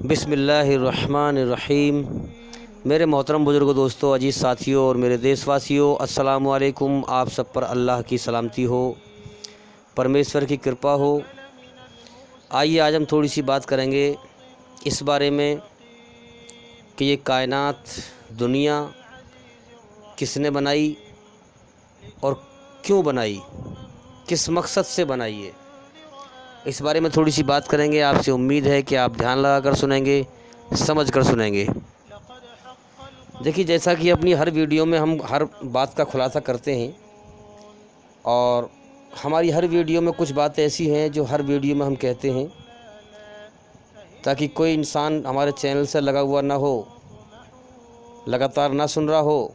بسم اللہ الرحمن الرحیم۔ میرے محترم بزرگ دوستوں، عزیز ساتھیوں اور میرے دیش واسیوں، السلام علیکم۔ آپ سب پر اللہ کی سلامتی ہو، پرمیشور کی کرپا ہو۔ آئیے آج ہم تھوڑی سی بات کریں گے اس بارے میں کہ یہ کائنات، دنیا کس نے بنائی اور کیوں بنائی، کس مقصد سے بنائی ہے۔ اس بارے میں تھوڑی سی بات کریں گے۔ آپ سے امید ہے کہ آپ دھیان لگا کر سنیں گے، سمجھ کر سنیں گے۔ دیکھیے، جیسا کہ اپنی ہر ویڈیو میں ہم ہر بات کا خلاصہ کرتے ہیں، اور ہماری ہر ویڈیو میں کچھ باتیں ایسی ہیں جو ہر ویڈیو میں ہم کہتے ہیں، تاکہ کوئی انسان ہمارے چینل سے لگا ہوا نہ ہو، لگاتار نہ سن رہا ہو،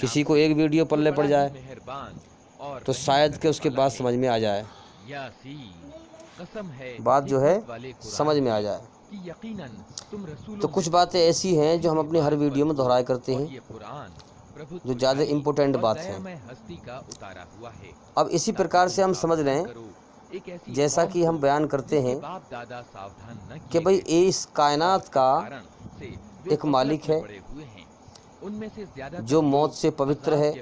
کسی کو ایک ویڈیو پلے پڑ جائے تو شاید کہ اس کے بات سمجھ میں آ جائے، بات جو ہے سمجھ میں آ جائے۔ تو کچھ باتیں ایسی ہیں جو ہم اپنی ہر ویڈیو میں دہرایا کرتے ہیں، جو زیادہ امپورٹنٹ بات ہے۔ اب اسی پرکار سے ہم سمجھ لیں، جیسا کہ ہم بیان کرتے ہیں کہ بھئی اس کائنات کا ایک مالک ہے جو موت سے پوتر ہے،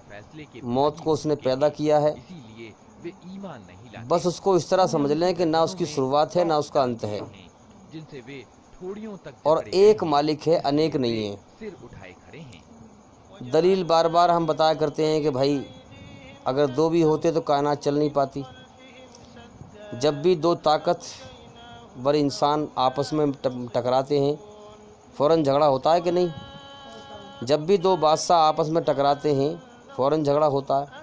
موت کو اس نے پیدا کیا ہے۔ بس اس کو اس طرح سمجھ لیں کہ نہ اس کی شروعات ہے نہ اس کا انت ہے، اور ایک مالک ہے، انیک نہیں ہے۔ دلیل بار بار ہم بتایا کرتے ہیں کہ بھائی اگر دو بھی ہوتے تو کائنات چل نہیں پاتی۔ جب بھی دو طاقتور انسان آپس میں ٹکراتے ہیں، فوراً جھگڑا ہوتا ہے کہ نہیں؟ جب بھی دو بادشاہ آپس میں ٹکراتے ہیں فوراً جھگڑا ہوتا ہے۔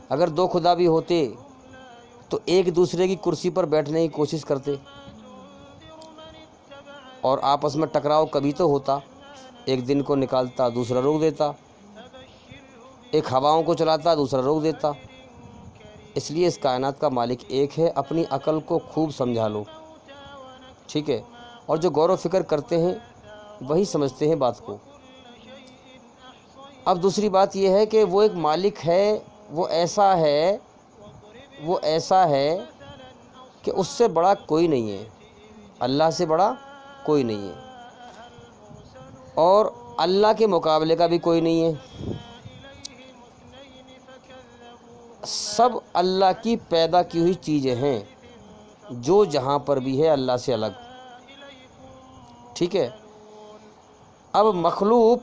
اگر دو خدا بھی ہوتے تو ایک دوسرے کی کرسی پر بیٹھنے کی کوشش کرتے، اور آپس میں ٹکراؤ کبھی تو ہوتا۔ ایک دن کو نکالتا، دوسرا روک دیتا، ایک ہواؤں کو چلاتا، دوسرا روک دیتا۔ اس لیے اس کائنات کا مالک ایک ہے۔ اپنی عقل کو خوب سمجھا لو، ٹھیک ہے؟ اور جو غور و فکر کرتے ہیں وہی سمجھتے ہیں بات کو۔ اب دوسری بات یہ ہے کہ وہ ایک مالک ہے، وہ ایسا ہے کہ اس سے بڑا کوئی نہیں ہے، اللہ سے بڑا کوئی نہیں ہے، اور اللہ کے مقابلے کا بھی کوئی نہیں ہے۔ سب اللہ کی پیدا کی ہوئی چیزیں ہیں، جو جہاں پر بھی ہے اللہ سے الگ، ٹھیک ہے؟ اب مخلوق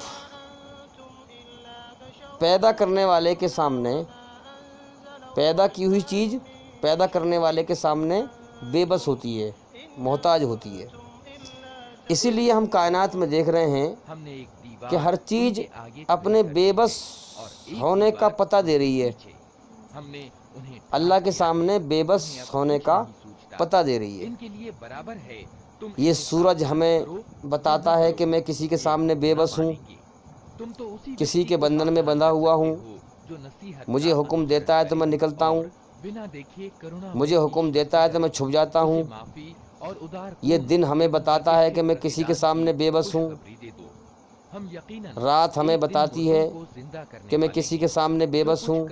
پیدا کرنے والے کے سامنے، پیدا کی ہوئی چیز پیدا کرنے والے کے سامنے بے بس ہوتی ہے، محتاج ہوتی ہے۔ اسی لیے ہم کائنات میں دیکھ رہے ہیں کہ ہر چیز اپنے بے بس ہونے کا پتہ دے رہی ہے، اللہ کے سامنے بے بس ہونے کا پتہ دے رہی ہے۔ یہ سورج ہمیں بتاتا ہے کہ میں کسی کے سامنے بے بس ہوں، کسی کے بندھن میں بندھا ہوا ہوں۔ مجھے حکم دیتا ہے تو میں نکلتا ہوں، مجھے حکم دیتا ہے تو میں چھپ جاتا ہوں۔ یہ دن ہمیں بتاتا ہے کہ میں کسی کے سامنے بے بس ہوں، رات ہمیں بتاتی ہے کہ میں کسی کے سامنے بے بس ہوں،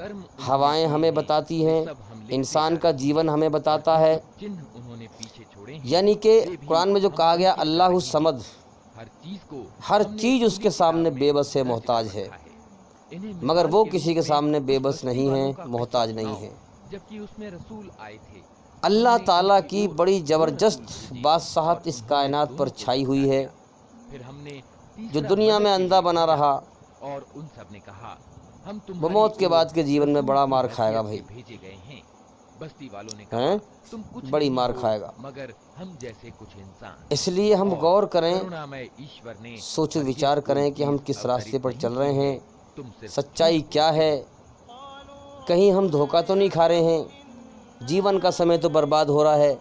ہوائیں ہمیں بتاتی ہیں، انسان کا جیون ہمیں بتاتا ہے۔ یعنی کہ قرآن میں جو کہا گیا اللہ الصمد، ہر چیز اس کے سامنے بے بس ہے، محتاج ہے، مگر وہ کسی کے سامنے بے بس نہیں ہے، محتاج نہیں ہے۔ اللہ تعالیٰ کی بڑی زبردست بادشاہت اس کائنات پر چھائی ہوئی ہے۔ جو دنیا میں اندھا بنا رہا وہ موت کے بعد کے جیون میں بڑا مار کھائے گا، بھائی بڑی مار کھائے گا۔ اس لیے ہم غور کریں، سوچ وچار کریں کہ ہم کس راستے پر چل رہے ہیں، سچائی کیا ہے، کہیں ہم دھوکہ تو نہیں کھا رہے ہیں۔ جیون کا سمے تو برباد ہو رہا ہے،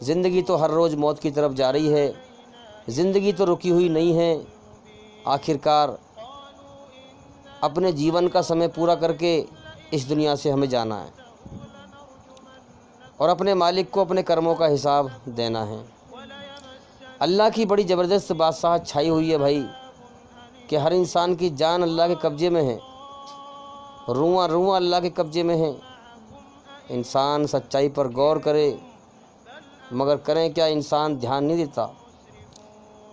زندگی تو ہر روز موت کی طرف جا رہی ہے، زندگی تو رکی ہوئی نہیں ہے۔ آخرکار اپنے جیون کا سمے پورا کر کے اس دنیا سے ہمیں جانا ہے، اور اپنے مالک کو اپنے کرموں کا حساب دینا ہے۔ اللہ کی بڑی زبردست بادشاہت چھائی ہوئی ہے بھائی، کہ ہر انسان کی جان اللہ کے قبضے میں ہے، رواں رواں اللہ کے قبضے میں ہے۔ انسان سچائی پر غور کرے، مگر کریں کیا، انسان دھیان نہیں دیتا۔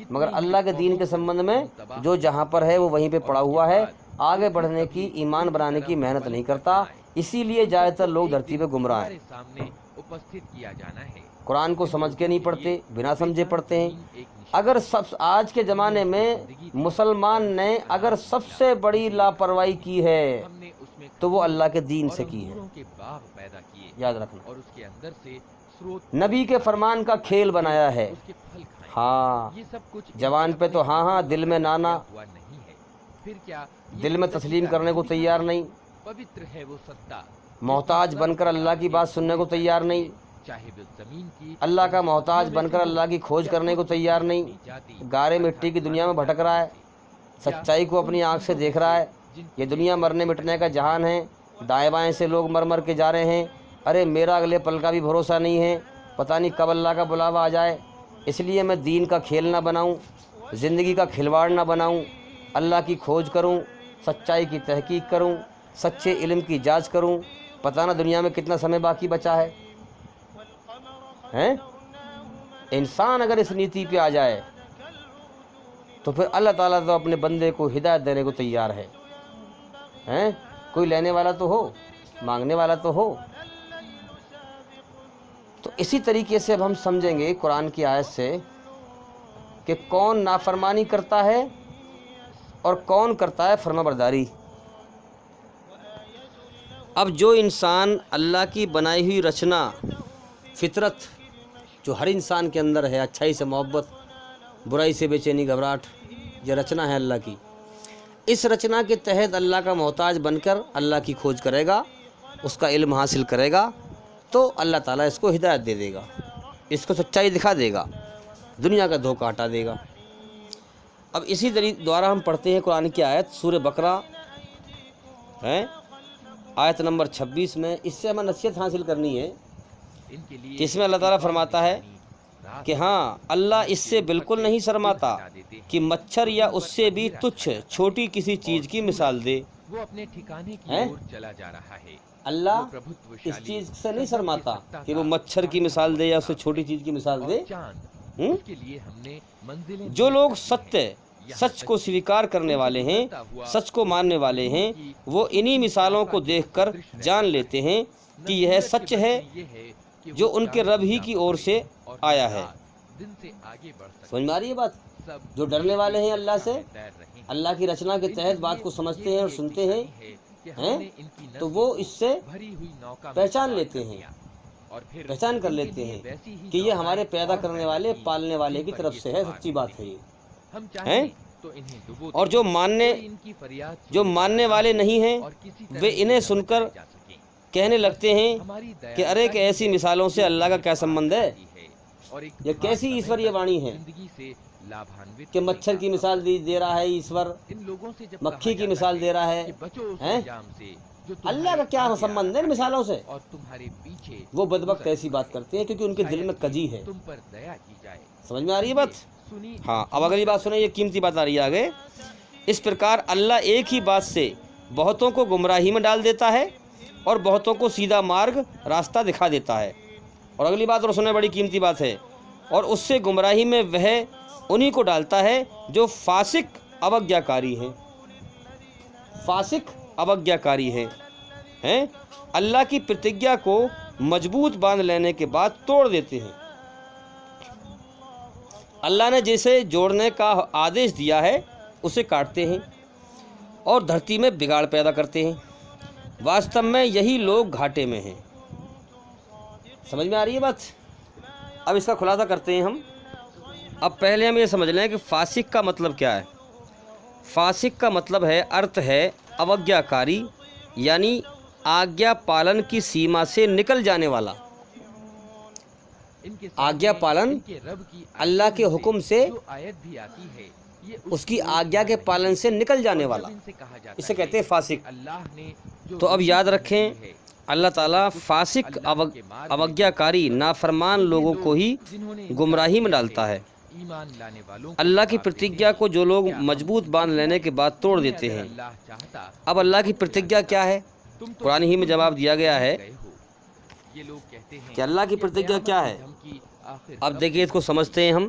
مگر اللہ کے دین کے سمبند میں جو جہاں پر ہے وہ وہیں پہ پڑا ہوا ہے، آگے بڑھنے کی، ایمان بنانے کی محنت نہیں کرتا، اسی لیے زیادہ تر لوگ دھرتی پہ گمراہ ہیں۔ سامنے اپستھت کیا جانا ہے۔ قرآن کو سمجھ کے نہیں پڑھتے، بنا سمجھے پڑھتے ہیں۔ اگر آج کے زمانے میں مسلمان نے اگر سب سے بڑی لاپرواہی کی ہے تو وہ اللہ کے دین سے کی ہے، یاد رکھنا۔ اور اس کے اندر سے سروت نبی کے فرمان کا کھیل بنایا ہے، کے پھل کھائیں۔ ہاں یہ سب کچھ زبان پہ تو ہاں ہاں، دل میں نانا، ہوا نہیں ہے۔ پھر کیا دل میں تسلیم کرنے کو تیار نہیں، پوتر ہے وہ ستا، محتاج بن کر اللہ کی بات سننے کو تیار نہیں، چاہے وہ زمین کی اللہ کا محتاج بن کر اللہ کی کھوج کرنے کو تیار نہیں، گارے مٹی کی دنیا میں بھٹک رہا ہے، سچائی کو اپنی آنکھ سے دیکھ رہا ہے۔ یہ دنیا مرنے مٹنے کا جہان ہے، دائیں بائیں سے لوگ مر مر کے جا رہے ہیں، ارے میرا اگلے پل کا بھی بھروسہ نہیں ہے، پتہ نہیں کب اللہ کا بلاوا آ جائے۔ اس لیے میں دین کا کھیل نہ بناؤں، زندگی کا کھلواڑ نہ بناؤں، اللہ کی کھوج کروں، سچائی کی تحقیق کروں، سچے علم کی جانچ کروں، پتہ نہ دنیا میں کتنا سمے باقی بچا ہے۔ انسان اگر اس نیتی پہ آ جائے تو پھر اللہ تعالیٰ تو اپنے بندے کو ہدایت دینے کو تیار ہے۔ کوئی لینے والا تو ہو، مانگنے والا تو ہو۔ تو اسی طریقے سے اب ہم سمجھیں گے قرآن کی آیت سے کہ کون نافرمانی کرتا ہے اور کون کرتا ہے فرما برداری۔ اب جو انسان اللہ کی بنائی ہوئی رچنا، فطرت جو ہر انسان کے اندر ہے، اچھائی سے محبت، برائی سے بے چینی گھبراہٹ، یہ رچنا ہے اللہ کی، اس رچنا کے تحت اللہ کا محتاج بن کر اللہ کی کھوج کرے گا، اس کا علم حاصل کرے گا، تو اللہ تعالیٰ اس کو ہدایت دے دے گا، اس کو سچائی دکھا دے گا، دنیا کا دھوکہ ہٹا دے گا۔ اب اسی دوارا ہم پڑھتے ہیں قرآن کی آیت سورہ بقرہ آیت نمبر 26 میں، اس سے ہمیں نصیحت حاصل کرنی ہے کہ اس میں اللہ تعالیٰ فرماتا ہے کہ ہاں اللہ اس سے بالکل نہیں شرماتا کہ مچھر یا اس سے بھی تچھ چھوٹی کسی چیز کی مثال دے۔ وہ اپنے ٹھکانے کی اور چلا جا رہا ہے۔ اللہ اس چیز سے نہیں شرماتا کہ وہ مچھر کی مثال دے یا اس سے چھوٹی چیز کی مثال دے۔ کے لیے ہم نے منزلیں جو لوگ سچ کو سویکار کرنے والے ہیں، سچ کو ماننے والے ہیں، وہ انہی مثالوں کو دیکھ کر جان لیتے ہیں کہ یہ سچ ہے جو ان کے رب ہی کی اور سے آیا ہے۔ سمجھ میں آ رہی ہے بات؟ جو ڈرنے والے ہیں اللہ سے، اللہ کی رچنا کے تحت بات کو سمجھتے ہیں اور سنتے ہیں تو وہ اس سے پہچان لیتے ہیں، پہچان کر لیتے ہیں کہ یہ ہمارے پیدا کرنے والے، پالنے والے کی طرف سے ہے، سچی بات ہے یہ۔ اور جو ماننے والے نہیں ہیں، وہ انہیں سن کر کہنے لگتے ہیں کہ ارے کہ ایسی مثالوں سے اللہ کا کیا سمبند ہے، یہ کیسی ایشوریہ وانی ہے کہ مچھر کی مثال دے رہا ہے ایشور، مکھی کی مثال دے رہا ہے، اللہ کا کیا سمبند ہے ان مثالوں سے؟ وہ بدبخت ایسی بات کرتے ہیں کیونکہ ان کے دل میں کجی ہے۔ سمجھ میں آ رہی ہے بات؟ ہاں، اب اگلی بات سنیں، یہ قیمتی بات آ رہی ہے آگے۔ اس پرکار اللہ ایک ہی بات سے بہتوں کو گمراہی میں ڈال دیتا ہے اور بہتوں کو سیدھا مارگ راستہ دکھا دیتا ہے۔ اور اگلی بات اور سنیں، بڑی قیمتی بات ہے، اور اس سے گمراہی میں وہ انہی کو ڈالتا ہے جو فاسق اوگیاکاری ہیں، فاسق اوگیاکاری ہیں، اللہ کی پرتجھا کو مضبوط باندھ لینے کے بعد توڑ دیتے ہیں۔ اللہ نے جسے جوڑنے کا آدیش دیا ہے اسے کاٹتے ہیں اور دھرتی میں بگاڑ پیدا کرتے ہیں۔ واستو میں یہی لوگ گھاٹے میں ہیں۔ سمجھ میں آ رہی ہے بات؟ اب اس کا خلاصہ کرتے ہیں ہم۔ اب پہلے ہم یہ سمجھ لیں کہ فاسق کا مطلب کیا ہے۔ فاسق کا مطلب ہے، ارتھ ہے اوگیاکاری، یعنی آگیا پالن کی سیما سے نکل جانے والا۔ آگیا پالن اللہ کے حکم سے، اس کی آگیا کے پالن سے نکل جانے والا، اسے کہتے ہیں فاسق۔ تو اب یاد رکھیں، اللہ تعالیٰ فاسق اوگیاکاری نافرمان لوگوں کو ہی گمراہی میں ڈالتا ہے۔ اللہ کی پرتجھا کو جو لوگ مضبوط باندھ لینے کے بعد توڑ دیتے ہیں۔ اب اللہ کی پرتجھا کیا ہے؟ قرآن ہی میں جواب دیا گیا ہے کہ اللہ کی پرتجھا کیا ہے۔ اب دیکھیے اس کو سمجھتے ہیں ہم۔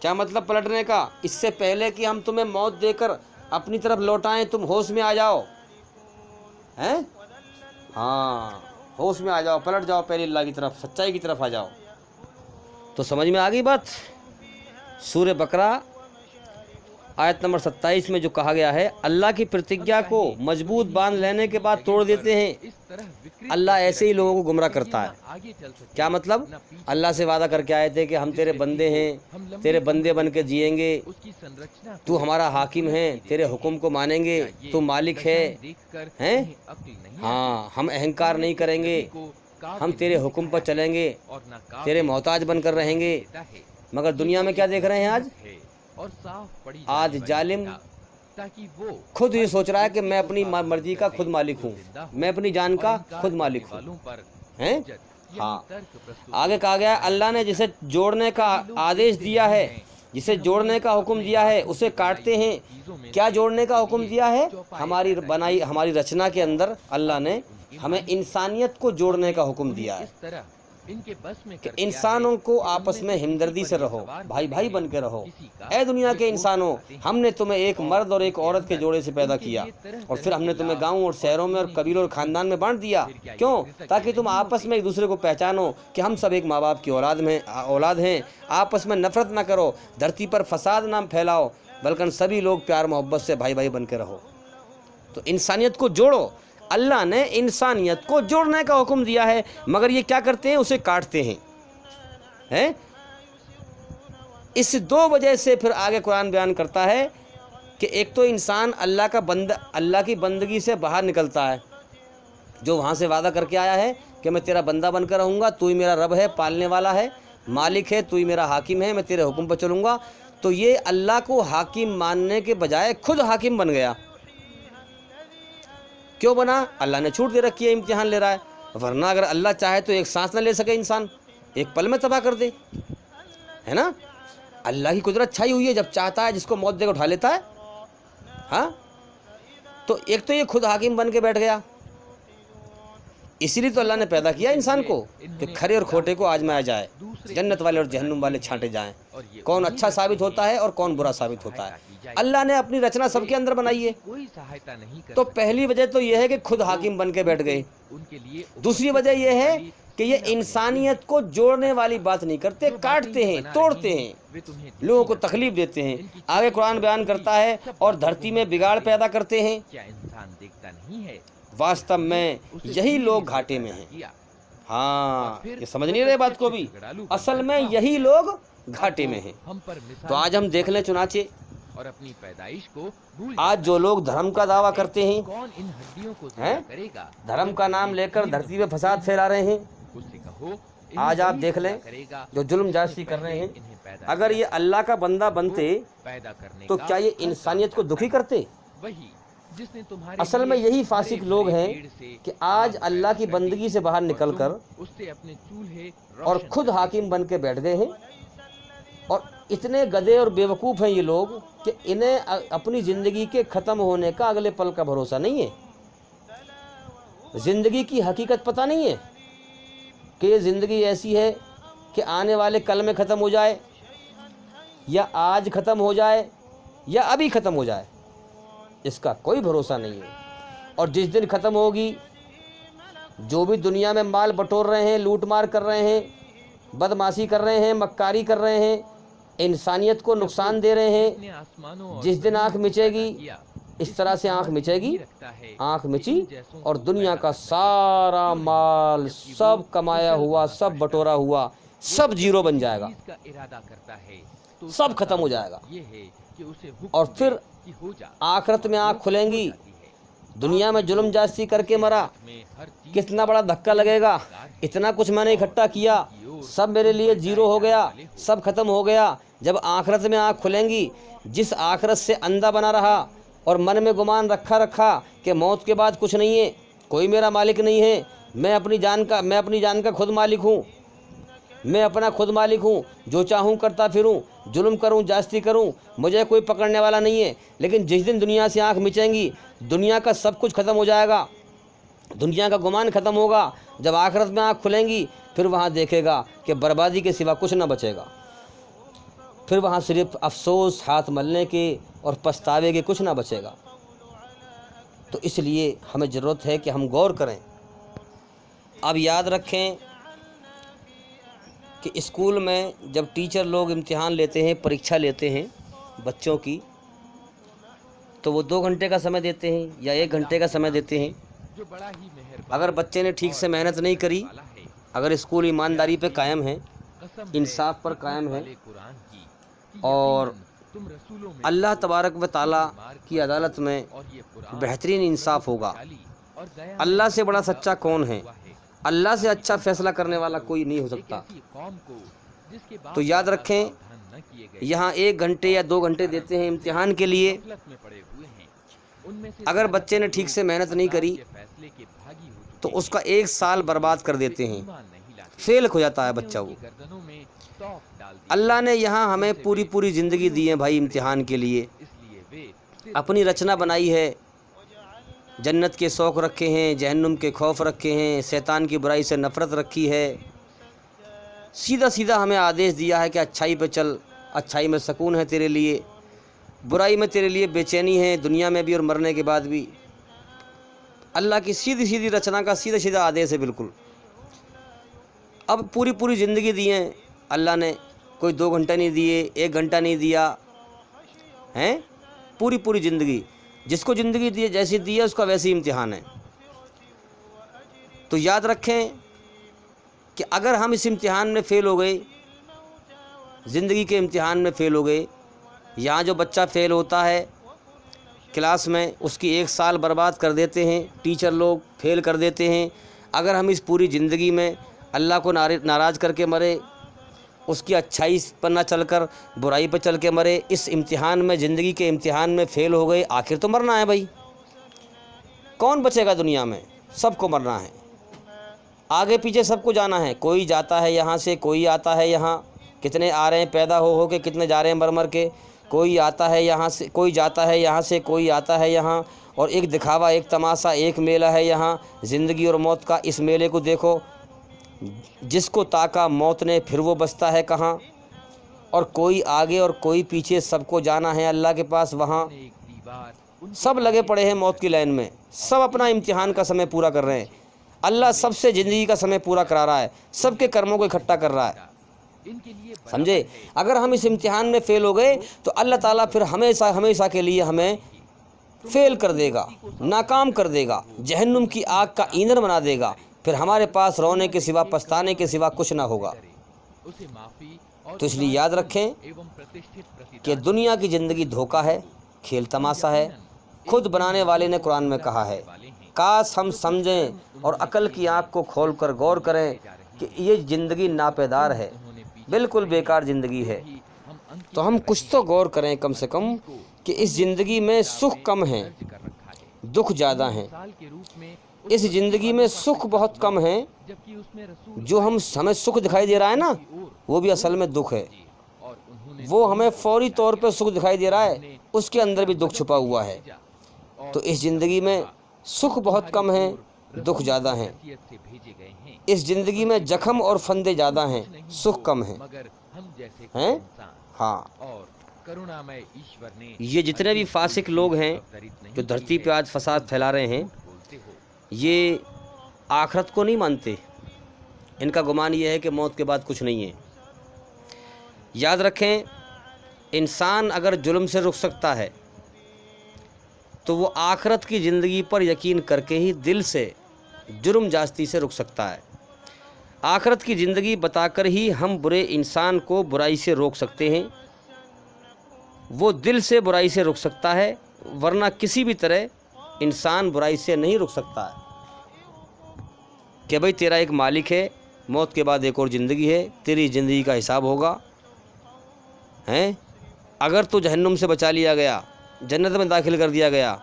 کیا مطلب پلٹنے کا؟ اس سے پہلے کہ ہم تمہیں موت دے کر اپنی طرف لوٹائیں تم ہوش میں آ جاؤ، ہیں؟ ہاں ہوش میں آ جاؤ، پلٹ جاؤ پہلے اللہ کی طرف، سچائی کی طرف آ جاؤ۔ تو سمجھ میں آ گئی بات؟ سورہ بقرہ آیت نمبر 27 میں جو کہا گیا ہے، اللہ کی پرتجھا کو مضبوط باندھ لینے کے بعد توڑ دیتے ہیں، اللہ ایسے ہی لوگوں کو گمراہ کرتا ہے۔ کیا مطلب؟ اللہ سے وعدہ کر کے آئے تھے کہ ہم تیرے بندے ہیں، تیرے بندے بن کے جئیں گے، تو ہمارا حاکم ہے، تیرے حکم کو مانیں گے، تو مالک ہے، ہیں؟ ہاں ہم اہنکار نہیں کریں گے، ہم تیرے حکم پر چلیں گے، تیرے محتاج بن کر رہیں گے۔ مگر دنیا میں کیا دیکھ رہے ہیں آج ظالم خود یہ سوچ رہا ہے کہ میں اپنی مرضی کا خود مالک ہوں، میں اپنی جان کا خود مالک ہوں، ہیں؟ ہاں آگے کہا گیا اللہ نے جسے جوڑنے کا آدیش دیا ہے، جسے جوڑنے کا حکم دیا ہے اسے کاٹتے ہیں۔ کیا جوڑنے کا حکم دیا ہے؟ ہماری بنائی ہماری رچنا کے اندر اللہ نے ہمیں انسانیت کو جوڑنے کا حکم دیا ہے کہ انسانوں کو آپس میں ہمدردی سے رہو، بھائی بھائی بن کے رہو۔ اے دنیا کے انسانوں، ہم نے تمہیں ایک مرد اور ایک عورت کے جوڑے سے پیدا کیا، اور پھر ہم نے تمہیں گاؤں اور شہروں میں اور قبیلوں اور خاندان میں بانٹ دیا۔ کیوں؟ تاکہ تم آپس میں ایک دوسرے کو پہچانو کہ ہم سب ایک ماں باپ کی اولاد ہیں۔ آپس میں نفرت نہ کرو، دھرتی پر فساد نہ پھیلاؤ، بلکہ سبھی لوگ پیار محبت سے بھائی بھائی بن کے رہو۔ تو انسانیت کو جوڑو، اللہ نے انسانیت کو جوڑنے کا حکم دیا ہے، مگر یہ کیا کرتے ہیں؟ اسے کاٹتے ہیں۔ اس دو وجہ سے پھر آگے قرآن بیان کرتا ہے کہ ایک تو انسان اللہ کی بندگی سے باہر نکلتا ہے، جو وہاں سے وعدہ کر کے آیا ہے کہ میں تیرا بندہ بن کر رہوں گا، تو ہی میرا رب ہے، پالنے والا ہے، مالک ہے، تو ہی میرا حاکم ہے، میں تیرے حکم پر چلوں گا۔ تو یہ اللہ کو حاکم ماننے کے بجائے خود حاکم بن گیا۔ کیوں بنا؟ اللہ نے چھوٹ دے رکھی ہے، امتحان لے رہا ہے، ورنہ اگر اللہ چاہے تو ایک سانس نہ لے سکے انسان، ایک پل میں تباہ کر دے، ہے نا؟ اللہ کی قدرت چھائی ہوئی ہے، جب چاہتا ہے جس کو موت دے کے اٹھا لیتا ہے۔ ہاں تو ایک تو یہ خود حاکم بن کے بیٹھ گیا، اسی لیے تو اللہ نے پیدا کیا انسان کو کہ کھرے اور کھوٹے کو آزمایا جائے، جنت والے اور جہنم والے چھانٹے جائیں، کون اچھا ثابت ہوتا ہے اور کون برا ثابت ہوتا ہے۔ اللہ نے اپنی رچنا سب کے اندر بنائی ہے۔ تو پہلی وجہ تو یہ ہے کہ خود حاکم بن کے بیٹھ گئے۔ دوسری وجہ یہ ہے کہ یہ انسانیت کو جوڑنے والی بات نہیں کرتے، کاٹتے ہیں، توڑتے ہیں، لوگوں کو تکلیف دیتے ہیں۔ آگے قرآن بیان کرتا ہے اور دھرتی میں بگاڑ پیدا کرتے ہیں۔ واستو میں یہی لوگ گھاٹے میں ہیں۔ ہاں یہ سمجھ نہیں رہے بات کو بھی، اصل میں یہی لوگ گھاٹے میں ہیں۔ تو آج ہم دیکھ لیں چنانچہ آج جو لوگ دھرم کا دعویٰ کرتے ہیں، دھرم کا نام لے کر دھرتی پہ فساد پھیلا رہے ہیں، آج آپ دیکھ لیں جو ظلم جاستی کر رہے ہیں، اگر یہ اللہ کا بندہ بنتے تو کیا یہ انسانیت کو دکھی کرتے؟ اصل میں یہی فاسق لوگ ہیں کہ آج اللہ کی بندگی سے باہر نکل کر اور خود حاکم بن کے بیٹھ گئے ہیں، اور اتنے گدھے اور بیوقوف ہیں یہ لوگ کہ انہیں اپنی زندگی کے ختم ہونے کا اگلے پل کا بھروسہ نہیں ہے، زندگی کی حقیقت پتہ نہیں ہے کہ یہ زندگی ایسی ہے کہ آنے والے کل میں ختم ہو جائے، یا آج ختم ہو جائے، یا ابھی ختم ہو جائے، اس کا کوئی بھروسہ نہیں ہے۔ اور جس دن ختم ہوگی، جو بھی دنیا میں مال بٹور رہے ہیں، لوٹ مار کر رہے ہیں، بدمعاشی کر رہے ہیں، مکاری کر رہے ہیں، انسانیت کو نقصان دے رہے ہیں، جس دن آنکھ مچے گی، اس طرح سے آنکھ مچے گی، آنکھ مچی اور دنیا کا سارا مال، سب کمایا ہوا، سب بٹورا ہوا، سب زیرو بن جائے گا، سب ختم ہو جائے گا۔ اور پھر آخرت میں آنکھ کھلیں گی، دنیا میں ظلم جاستی کر کے مرا، کتنا بڑا دھکا لگے گا، اتنا کچھ میں نے اکٹھا کیا، سب میرے لیے زیرو ہو گیا، سب ختم ہو گیا۔ جب آخرت میں آنکھ کھلیں گی، جس آخرت سے اندھا بنا رہا اور من میں گمان رکھا کہ موت کے بعد کچھ نہیں ہے، کوئی میرا مالک نہیں ہے، میں اپنی جان کا خود مالک ہوں، میں اپنا خود مالک ہوں، جو چاہوں کرتا پھروں، ظلم کروں، جاستی کروں، مجھے کوئی پکڑنے والا نہیں ہے۔ لیکن جس دن دنیا سے آنکھ مچیں گی، دنیا کا سب کچھ ختم ہو جائے گا، دنیا کا گمان ختم ہوگا۔ جب آخرت میں آنکھ کھلیں گی، پھر وہاں دیکھے گا کہ بربادی کے سوا کچھ نہ بچے گا، پھر وہاں صرف افسوس، ہاتھ ملنے کے اور پچھتاوے کے کچھ نہ بچے گا۔ تو اس لیے ہمیں ضرورت ہے کہ ہم غور کریں۔ اب یاد رکھیں کہ اسکول میں جب ٹیچر لوگ امتحان لیتے ہیں، پریکشا لیتے ہیں بچوں کی، تو وہ 2 گھنٹے کا سمے دیتے ہیں یا 1 گھنٹے کا سمے دیتے ہیں۔ جو بڑا ہی مہربان اگر بچے نے ٹھیک سے محنت نہیں کری، والا ہے، اگر اسکول ایمانداری پہ قائم ہے، قسم انصاف پر قائم ہے، والے قرآن کی کہ اور یقیناً تم رسولوں میں اللہ تبارک و تعالیٰ کی عدالت میں اور یہ قرآن بہترین انصاف ہوگا۔ اور دیا اللہ سے بڑا سچا کون ہے؟ ہوا ہے۔ اللہ سے اچھا فیصلہ کرنے والا کوئی نہیں ہو سکتا۔ ایک ایسی قوم کو جس کے تو یاد رکھیں، نہ کیے گئے یہاں 1 گھنٹے یا 2 گھنٹے دیتے ہیں امتحان کے لیے۔ غفلت میں پڑے ہوئے ہیں، ان میں سے اگر بچے نے ٹھیک سے محنت نہیں کری کے فیصلے کے بھاگی ہو چکے تو اس کا 1 سال برباد کر دیتے ہیں، ایمان نہیں لاتے، فیل ہو جاتا ہے بچہ وہ۔ گردنوں میں توق ڈال دی، اللہ نے یہاں ہمیں پوری زندگی دی ہے بھائی امتحان کے لیے، اس لیے وہ اپنی رچنا بنائی ہے، جنت کے شوق رکھے ہیں، جہنم کے خوف رکھے ہیں، شیطان کی برائی سے نفرت رکھی ہے، سیدھا ہمیں آدیش دیا ہے کہ اچھائی پہ چل، اچھائی میں سکون ہے تیرے لیے، برائی میں تیرے لیے بے چینی ہے، دنیا میں بھی اور مرنے کے بعد بھی۔ اللہ کی سیدھی رچنا کا سیدھا آدیش ہے بالکل۔ اب پوری زندگی دی ہیں اللہ نے، کوئی 2 گھنٹے نہیں دیے، 1 گھنٹہ نہیں دیا ہیں، پوری زندگی۔ جس کو زندگی دی ہے، جیسی دی ہے، اس کا ویسے ہی امتحان ہے۔ تو یاد رکھیں کہ اگر ہم اس امتحان میں فیل ہو گئے، زندگی کے امتحان میں فیل ہو گئے، یہاں جو بچہ فیل ہوتا ہے کلاس میں، اس کی 1 سال برباد کر دیتے ہیں ٹیچر لوگ، فیل کر دیتے ہیں۔ اگر ہم اس پوری زندگی میں اللہ کو ناراض کر کے مرے، اس کی اچھائی پر نہ چل کر برائی پر چل کے مرے، اس امتحان میں، زندگی کے امتحان میں فیل ہو گئے، آخر تو مرنا ہے بھائی، کون بچے گا دنیا میں؟ سب کو مرنا ہے، آگے پیچھے سب کو جانا ہے، کوئی جاتا ہے یہاں سے، کوئی آتا ہے یہاں، کتنے آ رہے ہیں پیدا ہو کے، کتنے جا رہے ہیں مر کے، کوئی آتا ہے یہاں سے، کوئی جاتا ہے یہاں سے، کوئی آتا ہے یہاں، اور ایک دکھاوا، ایک تماشا، ایک میلہ ہے یہاں زندگی اور موت کا۔ اس میلے کو دیکھو، جس کو تاکا موت نے پھر وہ بچتا ہے کہاں، اور کوئی آگے اور کوئی پیچھے، سب کو جانا ہے اللہ کے پاس وہاں۔ ایک دیوار ان سب لگے پڑے ہیں موت کی لائن میں، سب اپنا امتحان کا سمے پورا کر رہے ہیں، اللہ سب سے زندگی کا سمے پورا کرا رہا ہے، سب کے کرموں کو اکٹھا کر رہا ہے، ان کے لیے سمجھے؟ اگر ہم اس امتحان میں فیل ہو گئے تو اللہ تعالیٰ پھر ہمیشہ کے لیے ہمیں فیل کر دے گا، ناکام کر دے گا، جہنم کی آگ کا ایندھن بنا دے گا، پھر ہمارے پاس رونے کے سوا، پچھتانے کے سوا کچھ نہ ہوگا۔ اسے معافی اور تو اس لیے یاد رکھیں ایوم پرتشٹھت کہ دنیا کی زندگی دھوکہ ہے، کھیل تماشا ہے، خود بنانے والے نے قرآن میں کہا ہے، کاش ہم سمجھیں اور عقل کی آنکھ کو کھول کر غور کریں کہ یہ زندگی ناپیدار ہے، بالکل بیکار زندگی ہے۔ تو ہم کچھ تو غور کریں کم سے کم کہ اس زندگی میں سکھ کم ہیں، دکھ زیادہ ہیں، اس زندگی میں سکھ بہت کم ہیں، جو ہمیں سکھ دکھائی دے رہا ہے نا، وہ بھی اصل میں دکھ ہے، وہ ہمیں فوری طور پہ سکھ دکھائی دے رہا ہے، اس کے اندر بھی دکھ چھپا ہوا ہے۔ تو اس زندگی میں سکھ بہت کم ہیں، دکھ زیادہ ہیں، اس زندگی میں زخم اور فندے زیادہ ہیں، سکھ کم ہیں، ہیں؟ ہاں، یہ جتنے بھی فاسق لوگ ہیں جو دھرتی پہ آج فساد پھیلا رہے ہیں، یہ آخرت کو نہیں مانتے، ان کا گمان یہ ہے کہ موت کے بعد کچھ نہیں ہے۔ یاد رکھیں، انسان اگر ظلم سے رک سکتا ہے تو وہ آخرت کی زندگی پر یقین کر کے ہی دل سے جرم جاستی سے رک سکتا ہے۔ آخرت کی زندگی بتا کر ہی ہم برے انسان کو برائی سے روک سکتے ہیں، وہ دل سے برائی سے رک سکتا ہے، ورنہ کسی بھی طرح انسان برائی سے نہیں رک سکتا ہے۔ کہ بھئی تیرا ایک مالک ہے، موت کے بعد ایک اور زندگی ہے، تیری زندگی کا حساب ہوگا، ہیں؟ اگر تو جہنم سے بچا لیا گیا، جنت میں داخل کر دیا گیا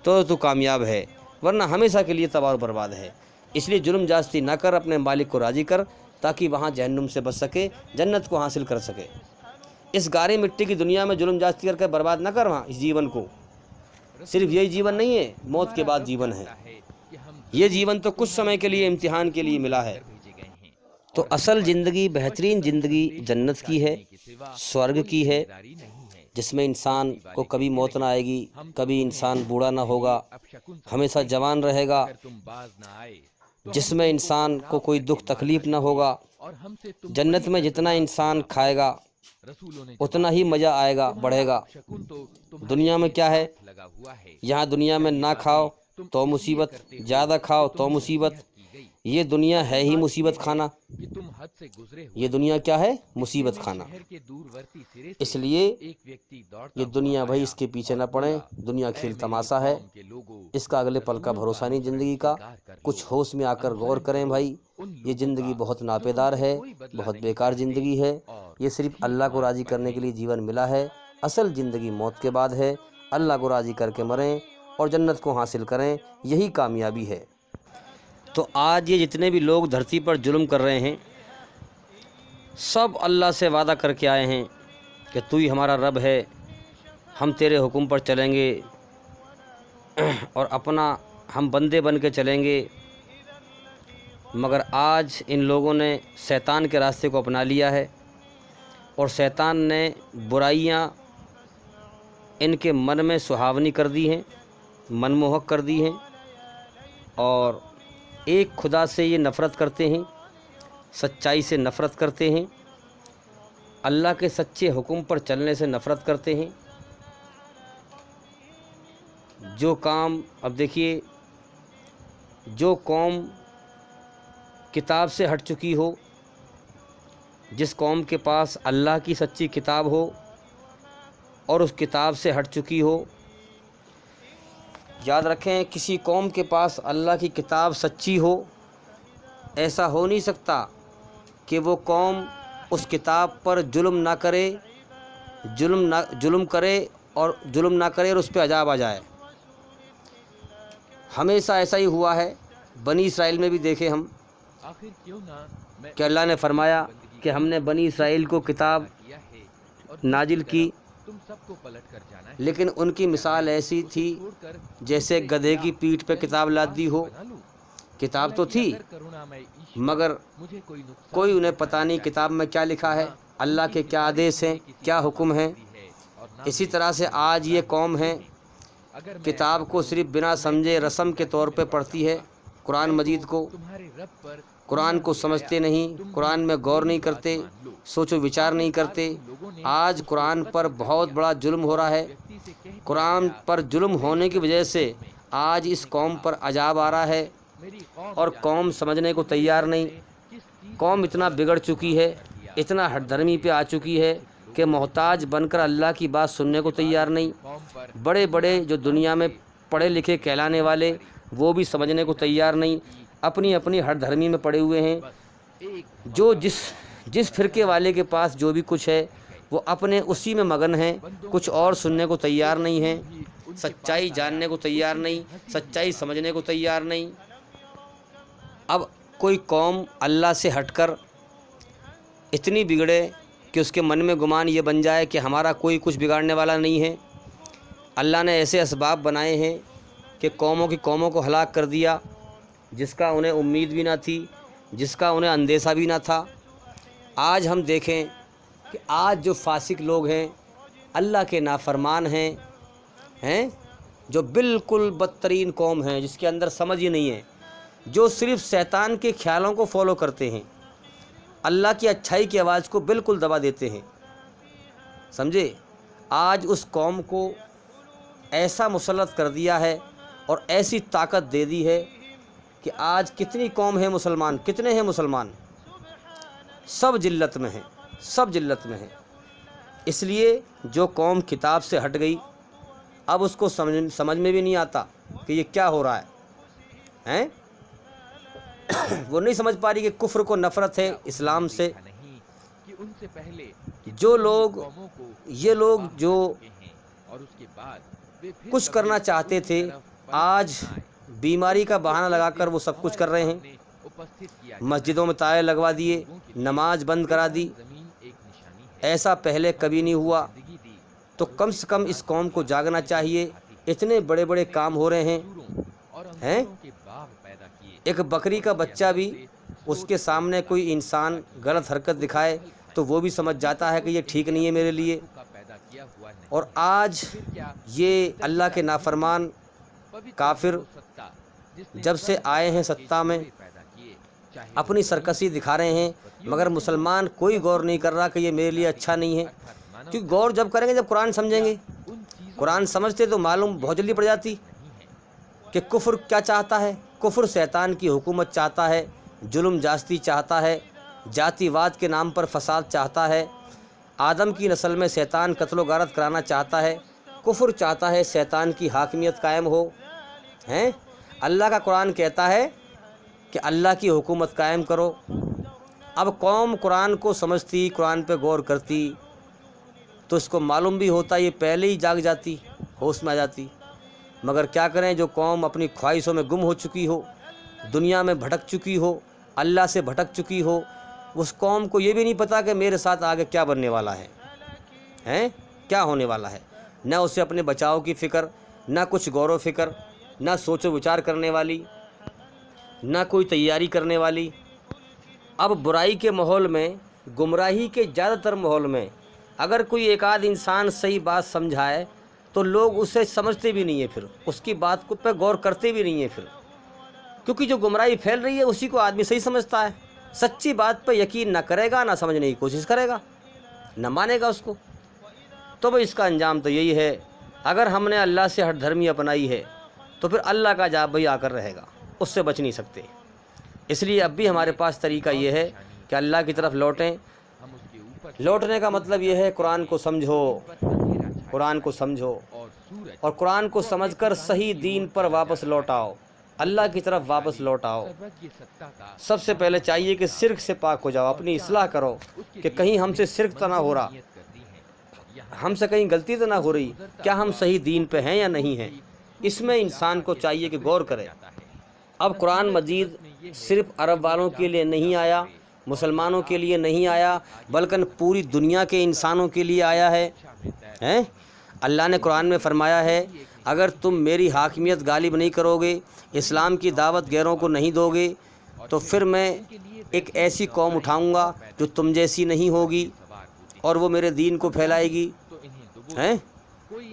تو کامیاب ہے، ورنہ ہمیشہ کے لیے تباہ و برباد ہے۔ اس لیے جرم جاستی نہ کر، اپنے مالک کو راضی کر، تاکہ وہاں جہنم سے بچ سکے، جنت کو حاصل کر سکے۔ اس گارے مٹی کی دنیا میں ظلم جاستی کر کے برباد نہ کر وہاں اس جیون کو۔ صرف یہی جیون نہیں ہے، موت کے بعد جیون ہے۔ یہ جیون تو کچھ سمے کے لیے، امتحان کے لیے ملا ہے، تو اصل زندگی، بہترین زندگی جنت کی ہے، سورگ کی ہے، جس میں انسان کو کبھی موت نہ آئے گی، کبھی انسان بوڑھا نہ ہوگا، ہمیشہ جوان رہے گا، جس میں انسان کو کوئی دکھ تکلیف نہ ہوگا۔ جنت میں جتنا انسان کھائے گا اتنا ہی مزہ آئے گا، بڑھے گا۔ دنیا میں کیا ہے، یہاں دنیا میں نہ کھاؤ تو مصیبت، زیادہ کھاؤ تو مصیبت۔ یہ دنیا ہے ہی مصیبت کھانا، یہ دنیا کیا ہے، مصیبت کھانا۔ اس لیے یہ دنیا بھائی اس کے پیچھے نہ پڑیں، دنیا کھیل تماشا ہے، اس کا اگلے پل کا بھروسہ نہیں زندگی کا۔ کچھ ہوش میں آ کر غور کریں بھائی، یہ زندگی بہت ناپیدار ہے، بہت بیکار زندگی ہے، یہ صرف اللہ کو راضی کرنے کے لیے جیون ملا ہے۔ اصل زندگی موت کے بعد ہے، اللہ کو راضی کر کے مریں اور جنت کو حاصل کریں، یہی کامیابی ہے۔ تو آج یہ جتنے بھی لوگ دھرتی پر ظلم کر رہے ہیں، سب اللہ سے وعدہ کر کے آئے ہیں کہ تو ہی ہمارا رب ہے، ہم تیرے حکم پر چلیں گے اور اپنا ہم بندے بن کے چلیں گے۔ مگر آج ان لوگوں نے شیطان کے راستے کو اپنا لیا ہے، اور شیطان نے برائیاں ان کے من میں سہاونی کر دی ہیں، من موہک کر دی ہیں، اور ایک خدا سے یہ نفرت کرتے ہیں، سچائی سے نفرت کرتے ہیں، اللہ کے سچے حکم پر چلنے سے نفرت کرتے ہیں۔ جو کام، اب دیکھیے، جو قوم کتاب سے ہٹ چکی ہو، جس قوم کے پاس اللہ کی سچی کتاب ہو اور اس کتاب سے ہٹ چکی ہو، یاد رکھیں کسی قوم کے پاس اللہ کی کتاب سچی ہو، ایسا ہو نہیں سکتا کہ وہ قوم اس کتاب پر ظلم نہ کرے، ظلم کرے اور اس پہ عذاب آ جائے۔ ہمیشہ ایسا ہی ہوا ہے، بنی اسرائیل میں بھی دیکھے ہم کہ اللہ نے فرمایا کہ ہم نے بنی اسرائیل کو کتاب نازل کی، لیکن ان کی مثال ایسی تھی جیسے گدھے کی پیٹھ پہ کتاب لاد دی ہو۔ کتاب تو تھی مگر کوئی انہیں پتہ نہیں کتاب میں کیا لکھا ہے، اللہ کے کیا آدیش ہیں، کیا حکم ہیں۔ اسی طرح سے آج یہ قوم ہے، کتاب کو صرف بنا سمجھے رسم کے طور پہ پڑھتی ہے، قرآن مجید کو، قرآن کو سمجھتے نہیں، قرآن میں غور نہیں کرتے، سوچ و وچار نہیں کرتے۔ آج قرآن پر بہت بڑا ظلم ہو رہا ہے، قرآن پر ظلم ہونے کی وجہ سے آج اس قوم پر عذاب آ رہا ہے، اور قوم سمجھنے کو تیار نہیں۔ قوم اتنا بگڑ چکی ہے، اتنا ہٹ دھرمی پہ آ چکی ہے کہ محتاج بن کر اللہ کی بات سننے کو تیار نہیں۔ بڑے بڑے جو دنیا میں پڑھے لکھے کہلانے والے، وہ بھی سمجھنے کو تیار نہیں، اپنی اپنی ہٹ دھرمی میں پڑے ہوئے ہیں۔ جو جس فرقے والے کے پاس جو بھی کچھ ہے وہ اپنے اسی میں مگن ہیں، کچھ اور سننے کو تیار نہیں ہیں، سچائی جاننے کو تیار نہیں، سچائی سمجھنے کو تیار نہیں۔ اب کوئی قوم اللہ سے ہٹ کر اتنی بگڑے کہ اس کے من میں گمان یہ بن جائے کہ ہمارا کوئی کچھ بگاڑنے والا نہیں ہے۔ اللہ نے ایسے اسباب بنائے ہیں کہ قوموں کو ہلاک کر دیا، جس کا انہیں امید بھی نہ تھی، جس کا انہیں اندیشہ بھی نہ تھا۔ آج ہم دیکھیں کہ آج جو فاسق لوگ ہیں، اللہ کے نافرمان ہیں، جو بالکل بدترین قوم ہیں، جس کے اندر سمجھ ہی نہیں ہے، جو صرف شیطان کے خیالوں کو فالو کرتے ہیں، اللہ کی اچھائی کی آواز کو بالکل دبا دیتے ہیں، سمجھے؟ آج اس قوم کو ایسا مسلط کر دیا ہے اور ایسی طاقت دے دی ہے کہ آج کتنی قوم ہے مسلمان، کتنے ہیں مسلمان، سب ذلت میں ہیں، سب ذلت میں ہیں۔ اس لیے جو قوم کتاب سے ہٹ گئی، اب اس کو سمجھ میں بھی نہیں آتا کہ یہ کیا ہو رہا ہے، وہ نہیں سمجھ پا رہی کہ کفر کو نفرت ہے اسلام سے۔ یہ لوگ جو کچھ کرنا چاہتے تھے، آج بیماری کا بہانہ لگا کر وہ سب کچھ کر رہے ہیں۔ مسجدوں میں تالے لگوا دیے، نماز بند کرا دی، ایسا پہلے کبھی نہیں ہوا۔ تو کم سے کم اس قوم کو جاگنا چاہیے، اتنے بڑے بڑے کام ہو رہے ہیں۔ ایک بکری کا بچہ بھی اس کے سامنے کوئی انسان غلط حرکت دکھائے تو وہ بھی سمجھ جاتا ہے کہ یہ ٹھیک نہیں ہے میرے لیے۔ اور آج یہ اللہ کے نافرمان کافر جب سے آئے ہیں سطح میں اپنی سرکشی دکھا رہے ہیں، مگر مسلمان کوئی غور نہیں کر رہا کہ یہ میرے لیے اچھا نہیں ہے، کیونکہ غور جب کریں گے جب قرآن سمجھیں گے۔ قرآن سمجھتے تو معلوم بہت جلدی پڑ جاتی کہ کفر کیا چاہتا ہے۔ کفر شیطان کی حکومت چاہتا ہے، ظلم جاستی چاہتا ہے، جاتی واد کے نام پر فساد چاہتا ہے، آدم کی نسل میں شیطان قتل و غارت کرانا چاہتا ہے، کفر چاہتا ہے شیطان کی حاکمیت قائم ہو ہیں۔ اللہ کا قرآن کہتا ہے کہ اللہ کی حکومت قائم کرو۔ اب قوم قرآن کو سمجھتی، قرآن پہ غور کرتی تو اس کو معلوم بھی ہوتا یہ پہلے ہی جاگ جاتی، ہوش میں آ جاتی، مگر کیا کریں، جو قوم اپنی خواہشوں میں گم ہو چکی ہو، دنیا میں بھٹک چکی ہو، اللہ سے بھٹک چکی ہو، اس قوم کو یہ بھی نہیں پتہ کہ میرے ساتھ آگے کیا بننے والا ہے، کیا ہونے والا ہے۔ نہ اسے اپنے بچاؤ کی فکر، نہ کچھ غور و فکر، نہ سوچ و وچار کرنے والی، نہ کوئی تیاری کرنے والی۔ اب برائی کے ماحول میں، گمراہی کے زیادہ تر ماحول میں اگر کوئی ایک آدھ انسان صحیح بات سمجھائے تو لوگ اسے سمجھتے بھی نہیں ہیں، پھر اس کی بات کو پہ غور کرتے بھی نہیں ہیں، پھر کیونکہ جو گمراہی پھیل رہی ہے اسی کو آدمی صحیح سمجھتا ہے، سچی بات پہ یقین نہ کرے گا، نہ سمجھنے کی کوشش کرے گا، نہ مانے گا اس کو۔ تو بھئی اس کا انجام تو یہی ہے، اگر ہم نے اللہ سے ہٹ دھرمی اپنائی ہے تو پھر اللہ کا عذاب بھئی آ کر رہے گا، اس سے بچ نہیں سکتے۔ اس لیے اب بھی ہمارے پاس طریقہ یہ ہے کہ اللہ کی طرف لوٹیں۔ لوٹنے کا مطلب یہ ہے قرآن کو سمجھو، قرآن کو سمجھو، اور قرآن کو سمجھ کر صحیح دین پر واپس لوٹ آؤ، اللہ کی طرف واپس لوٹ آؤ۔ سب سے پہلے چاہیے کہ شرک سے پاک ہو جاؤ، اپنی اصلاح کرو کہ کہیں ہم سے شرک تو نہ ہو رہا، ہم سے کہیں غلطی تو نہ ہو رہی، کیا ہم صحیح دین پہ ہیں یا نہیں ہیں۔ اس میں انسان کو چاہیے کہ غور کرے۔ اب قرآن مجید صرف عرب والوں کے لیے نہیں آیا، مسلمانوں کے لیے نہیں آیا، بلکہ پوری دنیا کے انسانوں کے لیے آیا ہے۔ اللہ نے قرآن میں فرمایا ہے اگر تم میری حاکمیت غالب نہیں کرو گے، اسلام کی دعوت غیروں کو نہیں دو گے، تو پھر میں ایک ایسی قوم اٹھاؤں گا جو تم جیسی نہیں ہوگی اور وہ میرے دین کو پھیلائے گی۔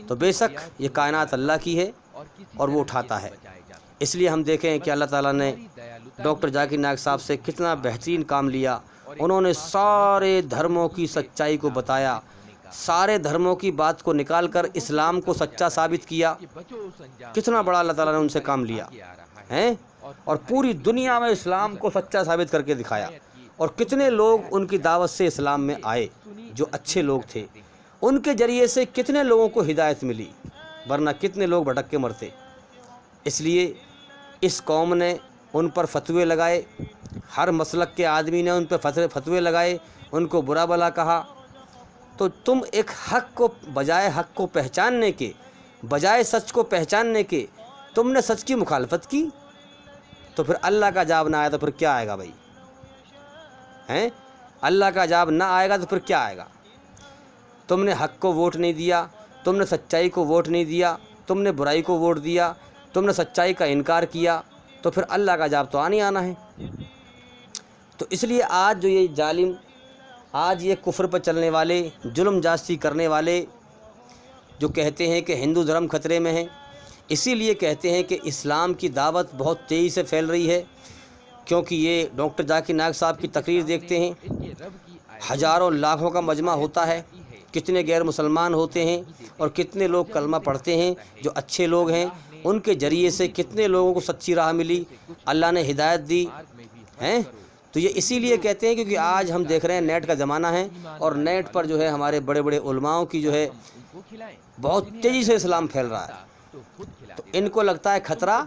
تو بے شک یہ کائنات اللہ کی ہے اور وہ اٹھاتا ہے۔ اس لیے ہم دیکھیں کہ اللہ تعالیٰ نے ڈاکٹر ذاکر نائک صاحب سے کتنا بہترین کام لیا۔ انہوں نے سارے دھرموں کی سچائی کو بتایا، سارے دھرموں کی بات کو نکال کر اسلام کو سچا ثابت کیا۔ کتنا بڑا اللہ تعالیٰ نے ان سے کام لیا ہے، اور پوری دنیا میں اسلام کو سچا ثابت کر کے دکھایا۔ اور کتنے لوگ ان کی دعوت سے اسلام میں آئے جو اچھے لوگ تھے، ان کے ذریعے سے کتنے لوگوں کو ہدایت ملی، ورنہ کتنے لوگ بھٹک کے مرتے۔ اس لیے اس قوم نے ان پر فتوے لگائے، ہر مسلک کے آدمی نے ان پہ فتوے لگائے، ان کو برا بھلا کہا۔ تو تم ایک حق کو بجائے حق کو پہچاننے کے، بجائے سچ کو پہچاننے کے، تم نے سچ کی مخالفت کی، تو پھر اللہ کا عذاب نہ آیا تو پھر کیا آئے گا بھائی؟ اللہ کا عذاب نہ آئے گا تو پھر کیا آئے گا؟ تم نے حق کو ووٹ نہیں دیا، تم نے سچائی کو ووٹ نہیں دیا، تم نے برائی کو ووٹ دیا، تم نے سچائی کا انکار کیا، تو پھر اللہ کا عذاب تو آنے آنا ہے۔ تو اس لیے آج جو یہ ظالم، آج یہ کفر پر چلنے والے، ظلم جاستی کرنے والے جو کہتے ہیں کہ ہندو دھرم خطرے میں ہے، اسی لیے کہتے ہیں کہ اسلام کی دعوت بہت تیزی سے پھیل رہی ہے، کیونکہ یہ ڈاکٹر ذاکر نائک صاحب کی تقریر دیکھتے ہیں، ہزاروں لاکھوں کا مجمع ہوتا ہے، کتنے غیر مسلمان ہوتے ہیں اور کتنے لوگ کلمہ پڑھتے ہیں جو اچھے لوگ ہیں، ان کے ذریعے سے کتنے لوگوں کو سچی راہ ملی، اللہ نے ہدایت دی ہیں۔ تو یہ اسی لیے کہتے ہیں کیونکہ آج ہم دیکھ رہے ہیں نیٹ کا زمانہ ہے، اور نیٹ پر جو ہے ہمارے بڑے بڑے علماؤں کی جو ہے بہت تیزی سے اسلام پھیل رہا ہے، تو ان کو لگتا ہے خطرہ